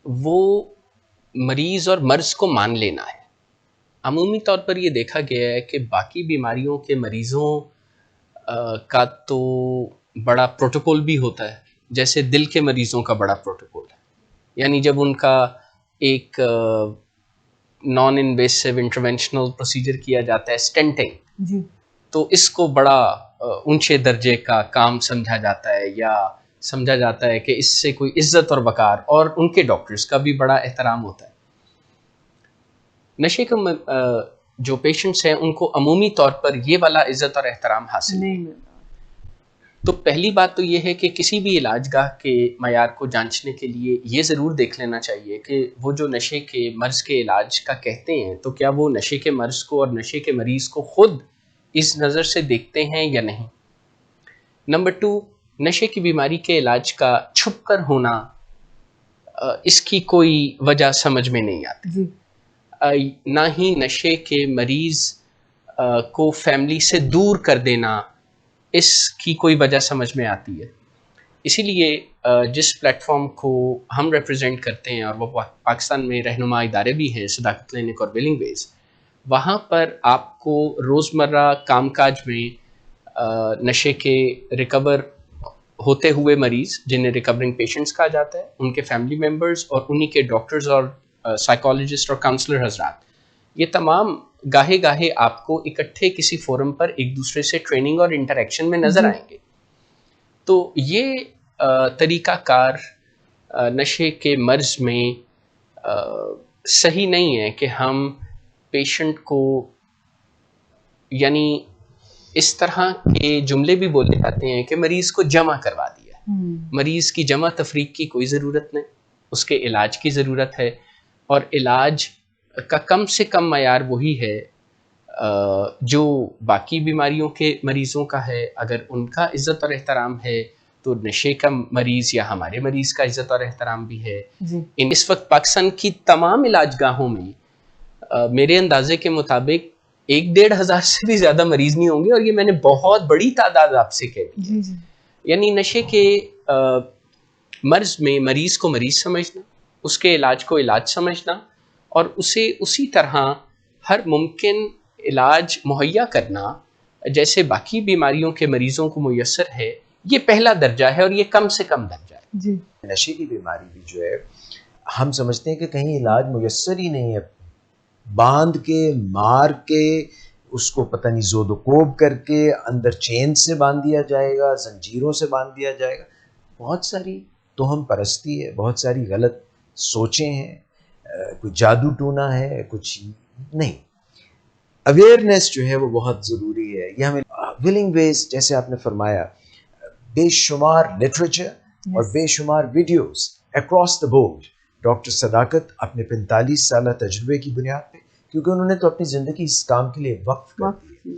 وہ مریض اور مرض کو مان لینا ہے. عمومی طور پر یہ دیکھا گیا ہے کہ باقی بیماریوں کے مریضوں کا تو بڑا پروٹوکول بھی ہوتا ہے، جیسے دل کے مریضوں کا بڑا پروٹوکول ہے. یعنی جب ان کا ایک نان انویسو انٹرونشنل پروسیجر کیا جاتا ہے اسٹینٹنگ، جی تو اس کو بڑا اونچے درجے کا کام سمجھا جاتا ہے، یا سمجھا جاتا ہے کہ اس سے کوئی عزت اور وقار، اور ان کے ڈاکٹرز کا بھی بڑا احترام ہوتا ہے. نشے کے جو پیشنٹس ہیں ان کو عمومی طور پر یہ والا عزت اور احترام حاصل نہیں ملتا. تو پہلی بات تو یہ ہے کہ کسی بھی علاج گاہ کے معیار کو جانچنے کے لیے یہ ضرور دیکھ لینا چاہیے کہ وہ جو نشے کے مرض کے علاج کا کہتے ہیں تو کیا وہ نشے کے مرض کو اور نشے کے مریض کو خود اس نظر سے دیکھتے ہیں یا نہیں. نمبر 2، نشے کی بیماری کے علاج کا چھپ کر ہونا، اس کی کوئی وجہ سمجھ میں نہیں آتی. جی نہ ہی نشے کے مریض کو فیملی سے دور کر دینا، اس کی کوئی وجہ سمجھ میں آتی ہے. اسی لیے جس پلیٹ فارم کو ہم ریپرزینٹ کرتے ہیں، اور وہ پاکستان میں رہنما ادارے بھی ہیں، صداقت کلینک اور ویلنگ ویز، وہاں پر آپ کو روزمرہ کام کاج میں نشے کے ریکور ہوتے ہوئے مریض، جنہیں ریکورنگ پیشنٹس کہا جاتا ہے، ان کے فیملی ممبرز اور انہی کے ڈاکٹرز اور سائیکالوجسٹ اور کاؤنسلر حضرات، یہ تمام گاہے گاہے آپ کو اکٹھے کسی فورم پر ایک دوسرے سے ٹریننگ اور انٹریکشن میں نظر آئیں گے. تو یہ طریقہ کار نشے کے مرض میں صحیح نہیں ہے کہ ہم پیشنٹ کو، یعنی اس طرح کے جملے بھی بولے جاتے ہیں کہ مریض کو جمع کروا دیا. مریض کی جمع تفریق کی کوئی ضرورت نہیں، اس کے علاج کی ضرورت ہے، اور علاج کا کم سے کم معیار وہی ہے جو باقی بیماریوں کے مریضوں کا ہے. اگر ان کا عزت اور احترام ہے تو نشے کا مریض یا ہمارے مریض کا عزت اور احترام بھی ہے. جی اس وقت پاکستان کی تمام علاج گاہوں میں میرے اندازے کے مطابق 1,500 سے بھی زیادہ مریض نہیں ہوں گے، اور یہ میں نے بہت بڑی تعداد آپ سے کہہ دی. جی جی یعنی نشے کے مرض میں مریض کو مریض سمجھنا، اس کے علاج کو علاج سمجھنا، اور اسے اسی طرح ہر ممکن علاج مہیا کرنا جیسے باقی بیماریوں کے مریضوں کو میسر ہے، یہ پہلا درجہ ہے اور یہ کم سے کم درجہ ہے. جی نشے کی بیماری بھی جو ہے ہم سمجھتے ہیں کہ کہیں علاج میسر ہی نہیں ہے، باندھ کے مار کے اس کو پتہ نہیں زود و کوب کر کے اندر چین سے باندھ دیا جائے گا، زنجیروں سے باندھ دیا جائے گا. بہت ساری توہم پرستی ہے، بہت ساری غلط سوچیں ہیں، کوئی جادو ٹونا ہے، کچھ نہیں. اویئرنیس جو ہے وہ بہت ضروری ہے. یہ ہمیں ویلنگ ویز، جیسے آپ نے فرمایا، بے شمار لٹریچر اور بے شمار videos across the board. Doctor صداقت اپنے 45 سالہ تجربے کی بنیاد پہ، کیونکہ انہوں نے تو اپنی زندگی اس کام کے لیے وقف کر دی.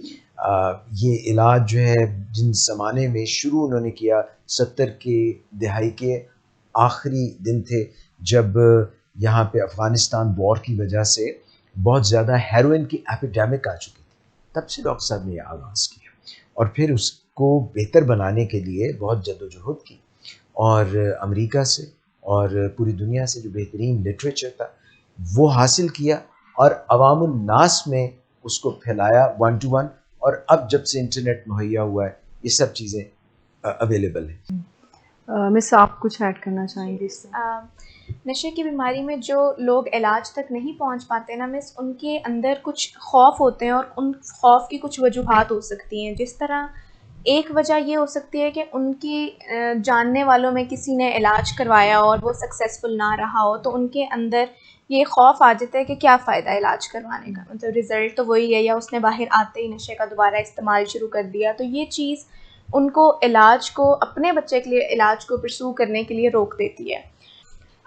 یہ علاج جو ہے جن زمانے میں شروع انہوں نے کیا، 70 کی دہائی کے آخری دن تھے جب یہاں پہ افغانستان وار کی وجہ سے بہت زیادہ ہیروئن کی ایپیڈیمک آ چکی تھی. تب سے ڈاکٹر صاحب نے یہ آغاز کیا اور پھر اس کو بہتر بنانے کے لیے بہت جدوجہد کی، اور امریکہ سے اور پوری دنیا سے جو بہترین لٹریچر تھا وہ حاصل کیا، اور عوام الناس میں اس کو پھیلایا 1 to 1. اور اب جب سے انٹرنیٹ مہیا ہوا ہے یہ سب چیزیں اویلیبل ہیں. مس آپ کچھ ایڈ کرنا چاہیں گے اس سے؟ نشے کی بیماری میں جو لوگ علاج تک نہیں پہنچ پاتے نا مس، ان کے اندر کچھ خوف ہوتے ہیں، اور ان خوف کی کچھ وجوہات ہو سکتی ہیں. جس طرح ایک وجہ یہ ہو سکتی ہے کہ ان کی جاننے والوں میں کسی نے علاج کروایا اور وہ سکسیزفل نہ رہا ہو، تو ان کے اندر یہ خوف آ جاتا ہے کہ کیا فائدہ علاج کروانے کا، مطلب رزلٹ تو وہی ہے، یا اس نے باہر آتے ہی نشے کا دوبارہ استعمال شروع کر دیا. تو یہ چیز ان کو علاج کو، اپنے بچے کے لیے علاج کو پرسو کرنے کے لیے روک دیتی ہے.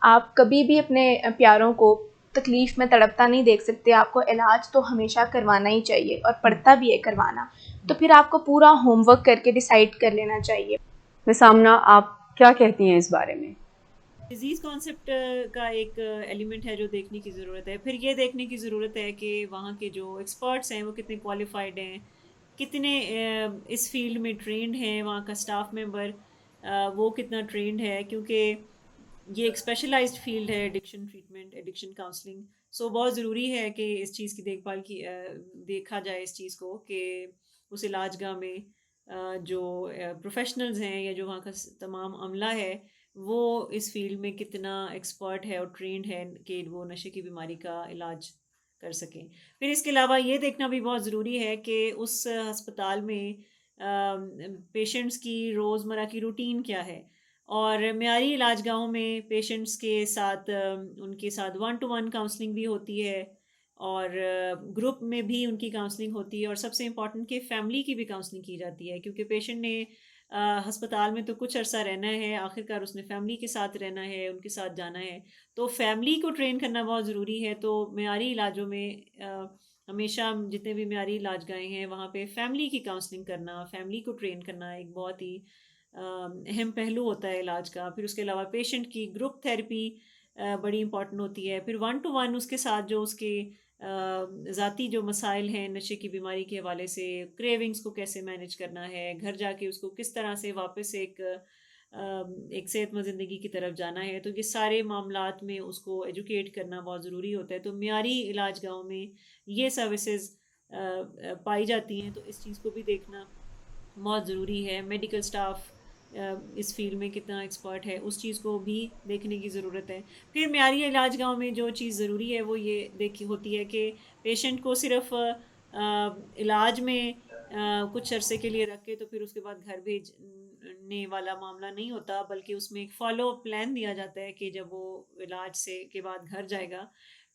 آپ کبھی بھی اپنے پیاروں کو تکلیف میں تڑپتا نہیں دیکھ سکتے. آپ کو علاج تو ہمیشہ کروانا ہی چاہیے، اور پڑتا بھی ہے کروانا. تو پھر آپ کو پورا ہوم ورک کر کے ڈیسائیڈ کر لینا چاہیے. مس آمنہ، آپ کیا کہتی ہیں اس بارے میں؟ ڈیزیز کانسیپٹ کا ایک ایلیمنٹ ہے جو دیکھنے کی ضرورت ہے. پھر یہ دیکھنے کی ضرورت ہے کہ وہاں کے جو ایکسپرٹس ہیں وہ کتنے کوالیفائڈ ہیں، کتنے اس فیلڈ میں ٹرینڈ ہیں، وہاں کا اسٹاف ممبر وہ کتنا ٹرینڈ ہے، کیونکہ یہ ایک اسپیشلائزڈ فیلڈ ہے، ایڈکشن ٹریٹمنٹ، ایڈکشن کاؤنسلنگ. سو بہت ضروری ہے کہ اس چیز کی دیکھ بھال کی دیکھا جائے اس چیز کو کہ اس علاج گاہ میں جو پروفیشنلز ہیں یا جو وہاں کا تمام عملہ ہے وہ اس فیلڈ میں کتنا ایکسپرٹ ہے اور ٹرینڈ ہے کہ وہ نشے کی بیماری کا علاج کر سکیں. پھر اس کے علاوہ یہ دیکھنا بھی بہت ضروری ہے کہ اس ہسپتال میں پیشنٹس کی روزمرہ کی روٹین کیا ہے، اور معیاری علاج گاہوں میں پیشنٹس کے ساتھ ان کے ساتھ 1-to-1 کاؤنسلنگ بھی ہوتی ہے، اور گروپ میں بھی ان کی کاؤنسلنگ ہوتی ہے، اور سب سے امپورٹنٹ کہ فیملی کی بھی کاؤنسلنگ کی جاتی ہے، کیونکہ پیشنٹ نے ہسپتال میں تو کچھ عرصہ رہنا ہے، آخر کار اس نے فیملی کے ساتھ رہنا ہے، ان کے ساتھ جانا ہے، تو فیملی کو ٹرین کرنا بہت ضروری ہے. تو معیاری علاجوں میں ہمیشہ جتنے بھی معیاری علاج گاہیں ہیں وہاں پہ فیملی کی کاؤنسلنگ کرنا، فیملی کو ٹرین کرنا ایک بہت ہی اہم پہلو ہوتا ہے علاج کا. پھر اس کے علاوہ پیشنٹ کی گروپ تھیراپی بڑی امپورٹنٹ ہوتی ہے. پھر 1-to-1 اس کے ساتھ جو اس کے ذاتی جو مسائل ہیں نشے کی بیماری کے حوالے سے، کریونگز کو کیسے مینیج کرنا ہے، گھر جا کے اس کو کس طرح سے واپس ایک صحت مند زندگی کی طرف جانا ہے، تو یہ سارے معاملات میں اس کو ایجوکیٹ کرنا بہت ضروری ہوتا ہے. تو معیاری علاج گاہوں میں یہ سروسز پائی جاتی ہیں، تو اس چیز کو بھی دیکھنا بہت ضروری ہے. میڈیکل سٹاف اس فیلڈ میں کتنا ایکسپرٹ ہے اس چیز کو بھی دیکھنے کی ضرورت ہے. پھر معیاری علاج گاہوں میں جو چیز ضروری ہے وہ یہ دیکھی ہوتی ہے کہ پیشنٹ کو صرف علاج میں کچھ عرصے کے لیے رکھ کے تو پھر اس کے بعد گھر بھیجنے والا معاملہ نہیں ہوتا، بلکہ اس میں ایک فالو اپ پلان دیا جاتا ہے کہ جب وہ علاج سے کے بعد گھر جائے گا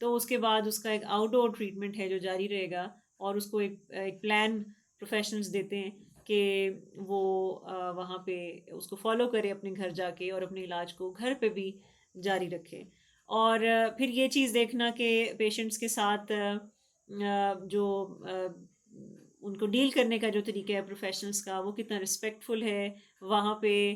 تو اس کے بعد اس کا ایک آؤٹ ڈور ٹریٹمنٹ ہے جو جاری رہے گا، اور اس کو ایک پلان پروفیشنلز دیتے ہیں کہ وہ وہاں پہ اس کو فالو کرے اپنے گھر جا کے، اور اپنے علاج کو گھر پہ بھی جاری رکھے. اور پھر یہ چیز دیکھنا کہ پیشنٹس کے ساتھ جو ان کو ڈیل کرنے کا جو طریقہ ہے پروفیشنلز کا وہ کتنا رسپیکٹفل ہے. وہاں پہ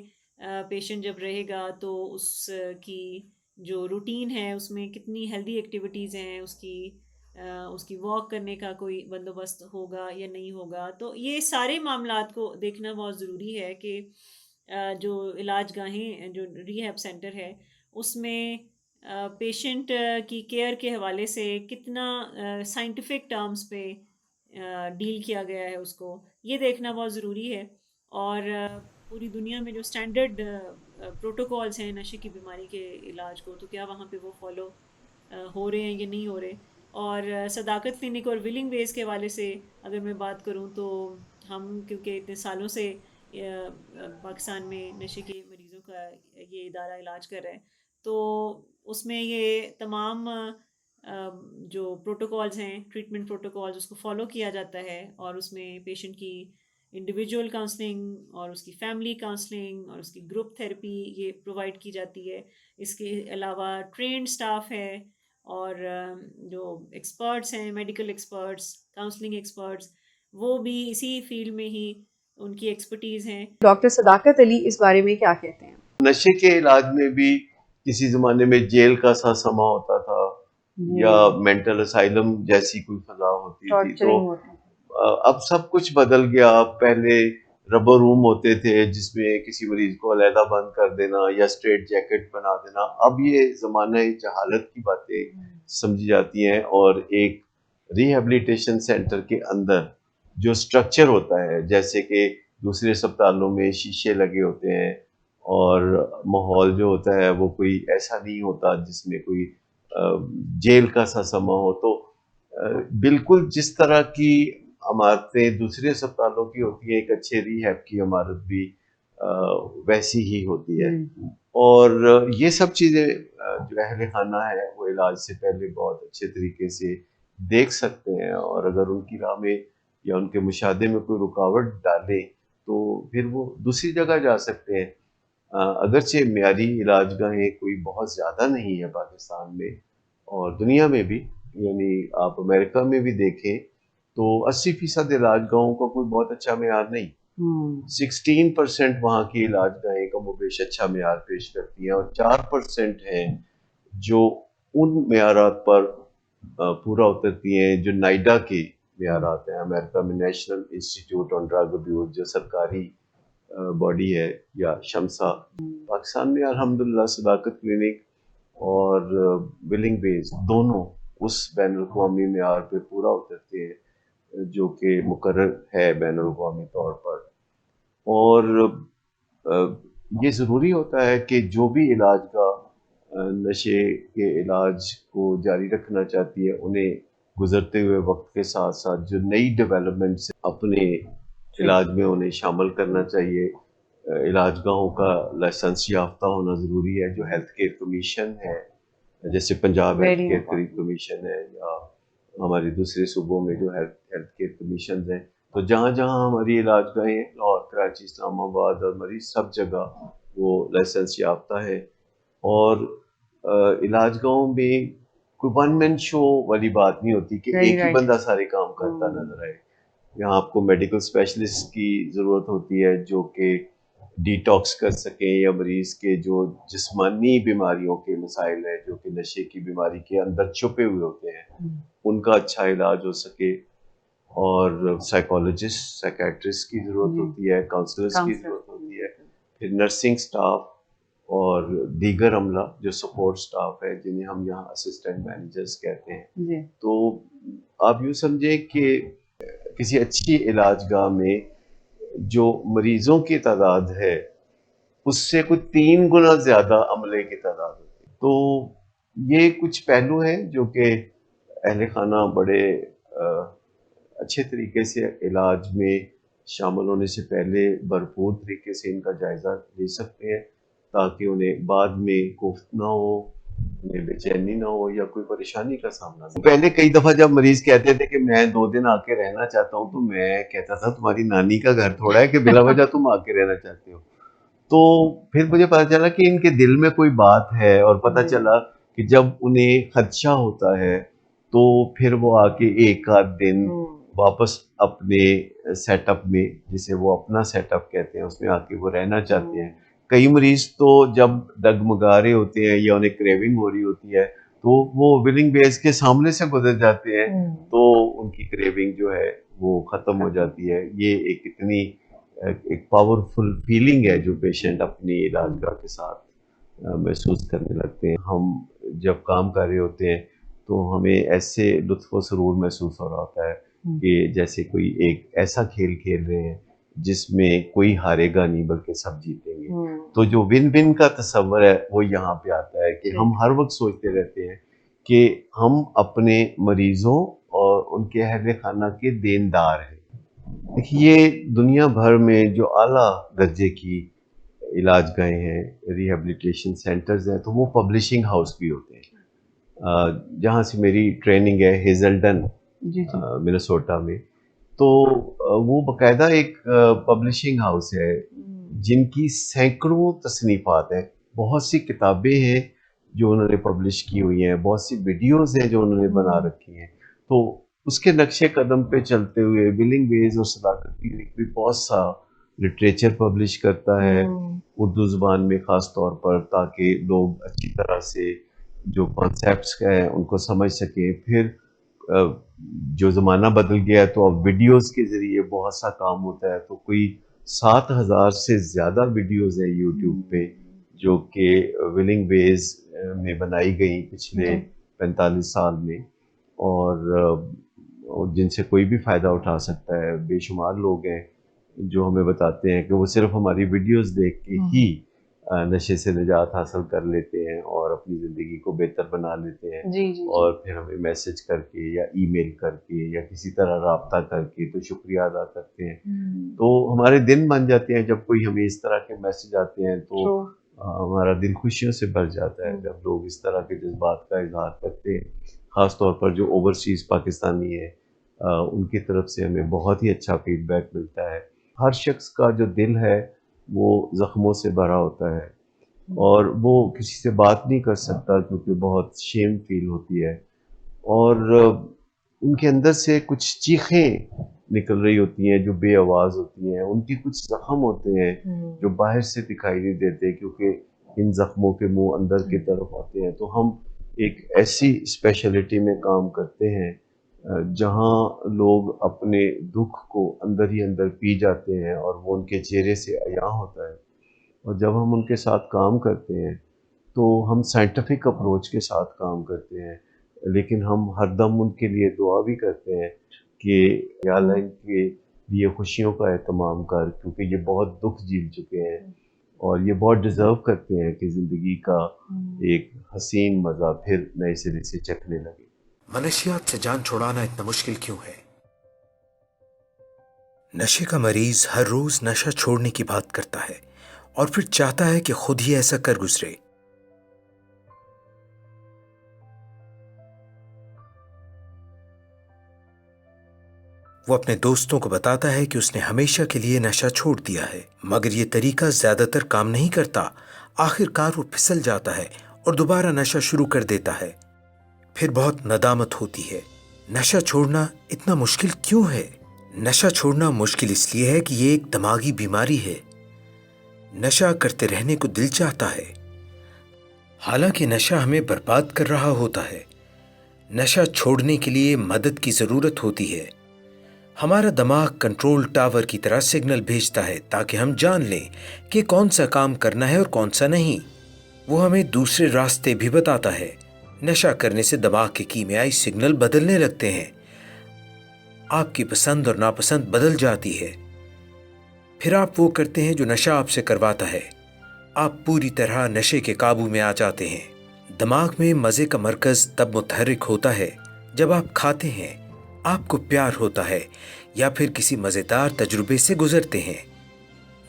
پیشنٹ جب رہے گا تو اس کی جو روٹین ہے اس میں کتنی ہیلدی ایکٹیویٹیز ہیں، اس کی واک کرنے کا کوئی بندوبست ہوگا یا نہیں ہوگا. تو یہ سارے معاملات کو دیکھنا بہت ضروری ہے کہ جو علاج گاہیں جو ریہیب سینٹر ہے اس میں پیشنٹ کی کیئر کے حوالے سے کتنا سائنٹیفک ٹرمز پہ ڈیل کیا گیا ہے اس کو یہ دیکھنا بہت ضروری ہے. اور پوری دنیا میں جو اسٹینڈرڈ پروٹوکالز ہیں نشے کی بیماری کے علاج کو، تو کیا وہاں پہ وہ فالو ہو رہے ہیں یا نہیں ہو رہے. اور صداقت کلینک اور ولنگ ویز کے حوالے سے اگر میں بات کروں تو ہم کیونکہ اتنے سالوں سے پاکستان میں نشے کے مریضوں کا یہ ادارہ علاج کر رہا ہے، تو اس میں یہ تمام جو پروٹوکالز ہیں ٹریٹمنٹ پروٹوکالز اس کو فالو کیا جاتا ہے، اور اس میں پیشنٹ کی انڈیویجول کاؤنسلنگ اور اس کی فیملی کاؤنسلنگ اور اس کی گروپ تھیراپی یہ پرووائڈ کی جاتی ہے. اس کے علاوہ ٹرینڈ سٹاف ہے، اور جو ایکسپرٹس ہیں میڈیکل ایکسپرٹس، کاؤنسلنگ ایکسپرٹس، وہ بھی اسی فیلڈ میں ہی ان کی ایکسپرٹیز ہیں. ڈاکٹر صداقت علی اس بارے میں کیا کہتے ہیں؟ نشے کے علاج میں بھی کسی زمانے میں جیل کا سا سما ہوتا تھا یا مینٹل اسائلم جیسی کوئی فضا ہوتی تھی، تو اب سب کچھ بدل گیا. پہلے ربر روم ہوتے تھے جس میں کسی مریض کو علیحدہ بند کر دینا یا اسٹریٹ جیکٹ بنا دینا. اب یہ زمانہ جہالت کی باتیں سمجھی جاتی ہیں، اور ایک ریہیبلیٹیشن سینٹر کے اندر جو سٹرکچر ہوتا ہے، جیسے کہ دوسرے اسپتالوں میں شیشے لگے ہوتے ہیں اور ماحول جو ہوتا ہے وہ کوئی ایسا نہیں ہوتا جس میں کوئی جیل کا سا سما ہو، تو بالکل جس طرح کی عمارتیں دوسرے اسپتالوں کی ہوتی ہیں ایک اچھے ریہیب کی عمارت بھی ویسی ہی ہوتی ہے. اور یہ سب چیزیں جو اہل خانہ ہے وہ علاج سے پہلے بہت اچھے طریقے سے دیکھ سکتے ہیں، اور اگر ان کی راہ میں یا ان کے مشاہدے میں کوئی رکاوٹ ڈالے تو پھر وہ دوسری جگہ جا سکتے ہیں. اگرچہ معیاری علاج گاہیں کوئی بہت زیادہ نہیں ہے پاکستان میں اور دنیا میں بھی، یعنی آپ امریکہ میں بھی دیکھیں تو 80% علاج گاہوں کا کوئی بہت اچھا معیار نہیں. 16% وہاں کی علاج گاہیں کم و بیش اچھا معیار پیش کرتی ہیں، اور 4% ہیں جو ان معیارات پر پورا اترتی ہیں جو نائڈا کے معیارات ہیں. امریکہ میں نیشنل انسٹیٹیوٹ آن ڈرگ ابیوز جو سرکاری باڈی ہے، یا شمسا. پاکستان میں الحمدللہ صداقت کلینک اور ولنگ بیز دونوں اس بین الاقوامی معیار پہ پورا اترتے ہیں جو کہ مقرر ہے بین الاقوامی طور پر. اور یہ ضروری ہوتا ہے کہ جو بھی علاج کا نشے کے علاج کو جاری رکھنا چاہتی ہے انہیں گزرتے ہوئے وقت کے ساتھ ساتھ جو نئی ڈیولپمنٹس اپنے علاج میں انہیں شامل کرنا چاہیے. علاج گاہوں کا لائسنس یافتہ ہونا ضروری ہے. جو ہیلتھ کیئر کمیشن ہے جیسے پنجاب ہیلتھ کیئر کمیشن ہے یا ہمارے دوسرے صوبوں میں جو ہیلتھ کیئر کمیشنز ہیں، تو جہاں جہاں ہماری علاج گاہیں ہیں، لاہور، کراچی، اسلام آباد اور مریض سب جگہ وہ لائسنس یافتہ ہے. اور علاج گاہوں میں کوئی ون مین شو والی بات نہیں ہوتی کہ ایک ہی بندہ سارے کام کرتا نظر آئے. یہاں آپ کو میڈیکل اسپیشلسٹ کی ضرورت ہوتی ہے جو کہ ڈیٹاکس کر سکیں یا مریض کے جو جسمانی بیماریوں کے مسائل ہیں جو کہ نشے کی بیماری کے اندر چھپے ہوئے ہوتے ہیں ان کا اچھا علاج ہو سکے. اور سائیکالوجسٹ، سائیکیٹرسٹ کی ضرورت ہوتی ہے، کاؤنسلرس کی ضرورت ہوتی ہے، پھر نرسنگ سٹاف اور دیگر عملہ جو سپورٹ سٹاف ہے جنہیں ہم یہاں اسسٹنٹ مینیجرز کہتے ہیں. تو آپ یوں سمجھیں کہ کسی اچھی علاج گاہ میں جو مریضوں کی تعداد ہے اس سے کوئی 3 گنا زیادہ عملے کی تعداد ہوتی ہے. تو یہ کچھ پہلو ہیں جو کہ اہل خانہ بڑے اچھے طریقے سے علاج میں شامل ہونے سے پہلے بھرپور طریقے سے ان کا جائزہ لے سکتے ہیں تاکہ انہیں بعد میں کوفت نہ ہو، انہیں بے چینی نہ ہو یا کوئی پریشانی کا سامنا نہ ہو. پہلے کئی دفعہ جب مریض کہتے تھے کہ میں 2 دن آ کے رہنا چاہتا ہوں تو میں کہتا تھا تمہاری نانی کا گھر تھوڑا ہے کہ بلا وجہ تم آ کے رہنا چاہتے ہو. تو پھر مجھے پتا چلا کہ ان کے دل میں کوئی بات ہے اور پتا چلا کہ جب انہیں خدشہ ہوتا ہے تو پھر وہ آ کے ایک آدھ دن واپس اپنے سیٹ اپ میں، جسے وہ اپنا سیٹ اپ کہتے ہیں، اس میں آ کے وہ رہنا چاہتے ہیں. کئی مریض تو جب ڈگمگا رہے ہوتے ہیں یا انہیں کریونگ ہو رہی ہوتی ہے تو وہ ولنگ بیز کے سامنے سے گزر جاتے ہیں تو ان کی کریونگ جو ہے وہ ختم ہو جاتی ہے. یہ ایک اتنی ایک پاورفل فیلنگ ہے جو پیشنٹ اپنی علاج گاہ کے ساتھ محسوس کرنے لگتے ہیں. ہم جب کام کر رہے ہوتے ہیں تو ہمیں ایسے لطف و سرور محسوس ہو رہا ہوتا ہے کہ جیسے کوئی ایک ایسا کھیل کھیل رہے ہیں جس میں کوئی ہارے گا نہیں بلکہ سب جیتیں گے. تو جو ون ون کا تصور ہے وہ یہاں پہ آتا ہے کہ ہم ہر وقت سوچتے رہتے ہیں کہ ہم اپنے مریضوں اور ان کے اہل خانہ کے دیندار ہیں. دیکھیے دنیا بھر میں جو اعلیٰ درجے کی علاج گاہیں ہیں، ریہیبلیٹیشن سینٹرز ہیں، تو وہ پبلشنگ ہاؤس بھی ہوتے ہیں. جہاں سے میری ٹریننگ ہے ہیزلڈن منیسوٹا میں، تو وہ باقاعدہ ایک پبلشنگ ہاؤس ہے جن کی سینکڑوں تصنیفات ہیں. بہت سی کتابیں ہیں جو انہوں نے پبلش کی ہوئی ہیں، بہت سی ویڈیوز ہیں جو انہوں نے بنا رکھی ہیں. تو اس کے نقش قدم پہ چلتے ہوئے ولنگ ویز اور صداقت کی بھی بہت سا لٹریچر پبلش کرتا ہے اردو زبان میں خاص طور پر، تاکہ لوگ اچھی طرح سے جو کانسیپٹس ہیں ان کو سمجھ سکیں. پھر جو زمانہ بدل گیا ہے تو اب ویڈیوز کے ذریعے بہت سا کام ہوتا ہے. تو کوئی 7,000 سے زیادہ ویڈیوز ہیں یوٹیوب پہ جو کہ ولنگ ویز میں بنائی گئی پچھلے 45 سال میں، اور جن سے کوئی بھی فائدہ اٹھا سکتا ہے. بے شمار لوگ ہیں جو ہمیں بتاتے ہیں کہ وہ صرف ہماری ویڈیوز دیکھ کے ہی نشے سے نجات حاصل کر لیتے ہیں اور اپنی زندگی کو بہتر بنا لیتے ہیں. اور پھر ہمیں میسج کر کے یا ای میل کر کے یا کسی طرح رابطہ کر کے تو شکریہ ادا کرتے ہیں. تو ہمارے دن بن جاتے ہیں جب کوئی ہمیں اس طرح کے میسج آتے ہیں تو ہمارا دل خوشیوں سے بھر جاتا ہے جب لوگ اس طرح کے جذبات کا اظہار کرتے ہیں. خاص طور پر جو اوورسیز پاکستانی ہے ان کی طرف سے ہمیں بہت ہی اچھا فیڈ بیک ملتا ہے. ہر شخص کا جو دل ہے وہ زخموں سے بھرا ہوتا ہے اور وہ کسی سے بات نہیں کر سکتا کیونکہ بہت شیم فیل ہوتی ہے، اور ان کے اندر سے کچھ چیخیں نکل رہی ہوتی ہیں جو بے آواز ہوتی ہیں. ان کے کچھ زخم ہوتے ہیں جو باہر سے دکھائی نہیں دیتے کیونکہ ان زخموں کے منہ اندر کی طرف آتے ہیں. تو ہم ایک ایسی اسپیشلٹی میں کام کرتے ہیں جہاں لوگ اپنے دکھ کو اندر ہی اندر پی جاتے ہیں اور وہ ان کے چہرے سے عیاں ہوتا ہے. اور جب ہم ان کے ساتھ کام کرتے ہیں تو ہم سائنٹیفک اپروچ کے ساتھ کام کرتے ہیں، لیکن ہم ہر دم ان کے لیے دعا بھی کرتے ہیں کہ یا اللہ ان کے لیے خوشیوں کا اہتمام کر، کیونکہ یہ بہت دکھ جھیل چکے ہیں اور یہ بہت ڈیزرو کرتے ہیں کہ زندگی کا ایک حسین مزہ پھر نئے سرے سے چکھنے لگے۔ منشیات سے جان چھڑانا اتنا مشکل کیوں ہے؟ نشے کا مریض ہر روز نشہ چھوڑنے کی بات کرتا ہے اور پھر چاہتا ہے کہ خود ہی ایسا کر گزرے۔ وہ اپنے دوستوں کو بتاتا ہے کہ اس نے ہمیشہ کے لیے نشہ چھوڑ دیا ہے، مگر یہ طریقہ زیادہ تر کام نہیں کرتا۔ آخر کار وہ پھسل جاتا ہے اور دوبارہ نشہ شروع کر دیتا ہے۔ پھر بہت ندامت ہوتی ہے۔ نشہ چھوڑنا اتنا مشکل کیوں ہے؟ نشہ چھوڑنا مشکل اس لیے ہے کہ یہ ایک دماغی بیماری ہے۔ نشہ کرتے رہنے کو دل چاہتا ہے، حالانکہ نشہ ہمیں برباد کر رہا ہوتا ہے۔ نشہ چھوڑنے کے لیے مدد کی ضرورت ہوتی ہے۔ ہمارا دماغ کنٹرول ٹاور کی طرح سگنل بھیجتا ہے تاکہ ہم جان لیں کہ کون سا کام کرنا ہے اور کون سا نہیں۔ وہ ہمیں دوسرے راستے بھی بتاتا ہے۔ نشہ کرنے سے دماغ کے کیمیائی سگنل بدلنے لگتے ہیں، آپ کی پسند اور ناپسند بدل جاتی ہے۔ پھر آپ وہ کرتے ہیں جو نشہ آپ سے کرواتا ہے۔ آپ پوری طرح نشے کے قابو میں آ جاتے ہیں۔ دماغ میں مزے کا مرکز تب متحرک ہوتا ہے جب آپ کھاتے ہیں، آپ کو پیار ہوتا ہے یا پھر کسی مزیدار تجربے سے گزرتے ہیں۔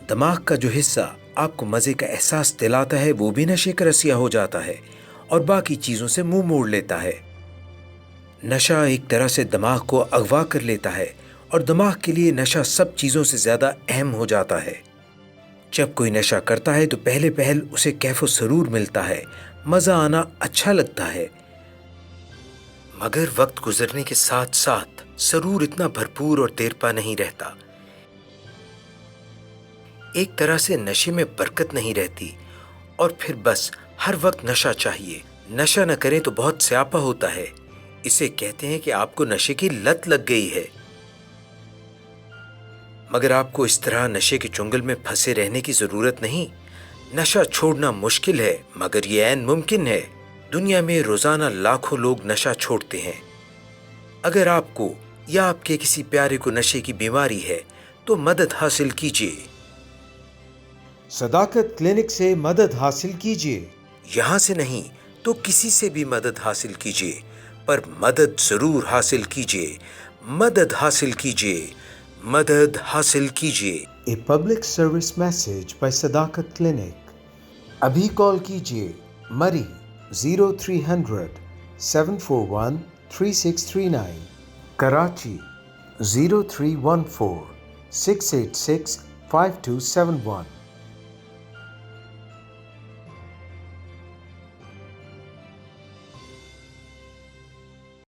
دماغ کا جو حصہ آپ کو مزے کا احساس دلاتا ہے وہ بھی نشے کا رسیا ہو جاتا ہے اور باقی چیزوں سے منہ موڑ لیتا ہے۔ نشہ ایک طرح سے دماغ کو اغوا کر لیتا ہے اور دماغ کے لیے نشہ سب چیزوں سے زیادہ اہم ہو جاتا ہے۔ جب کوئی نشہ کرتا ہے تو پہلے پہل اسے کیف و سرور ملتا ہے، مزہ آنا اچھا لگتا ہے، مگر وقت گزرنے کے ساتھ ساتھ سرور اتنا بھرپور اور دیرپا نہیں رہتا۔ ایک طرح سے نشے میں برکت نہیں رہتی اور پھر بس ہر وقت نشہ چاہیے۔ نشہ نہ کریں تو بہت سیاپا ہوتا ہے۔ اسے کہتے ہیں کہ آپ کو نشے کی لت لگ گئی ہے، مگر آپ کو اس طرح نشے کے چنگل میں پھنسے رہنے کی ضرورت نہیں۔ نشہ چھوڑنا مشکل ہے مگر یہ عین ممکن ہے۔ دنیا میں روزانہ لاکھوں لوگ نشہ چھوڑتے ہیں۔ اگر آپ کو یا آپ کے کسی پیارے کو نشے کی بیماری ہے تو مدد حاصل کیجیے۔ صداقت کلینک سے مدد حاصل کیجیے۔ یہاں سے نہیں تو کسی سے بھی مدد حاصل کیجیے، پر مدد ضرور حاصل کیجیے۔ مدد حاصل کیجیے، مدد حاصل کیجیے۔ A public service message by صداقت کلینک۔ ابھی کال کیجیے مری 0300 741 3639، کراچی 0314 686 5271۔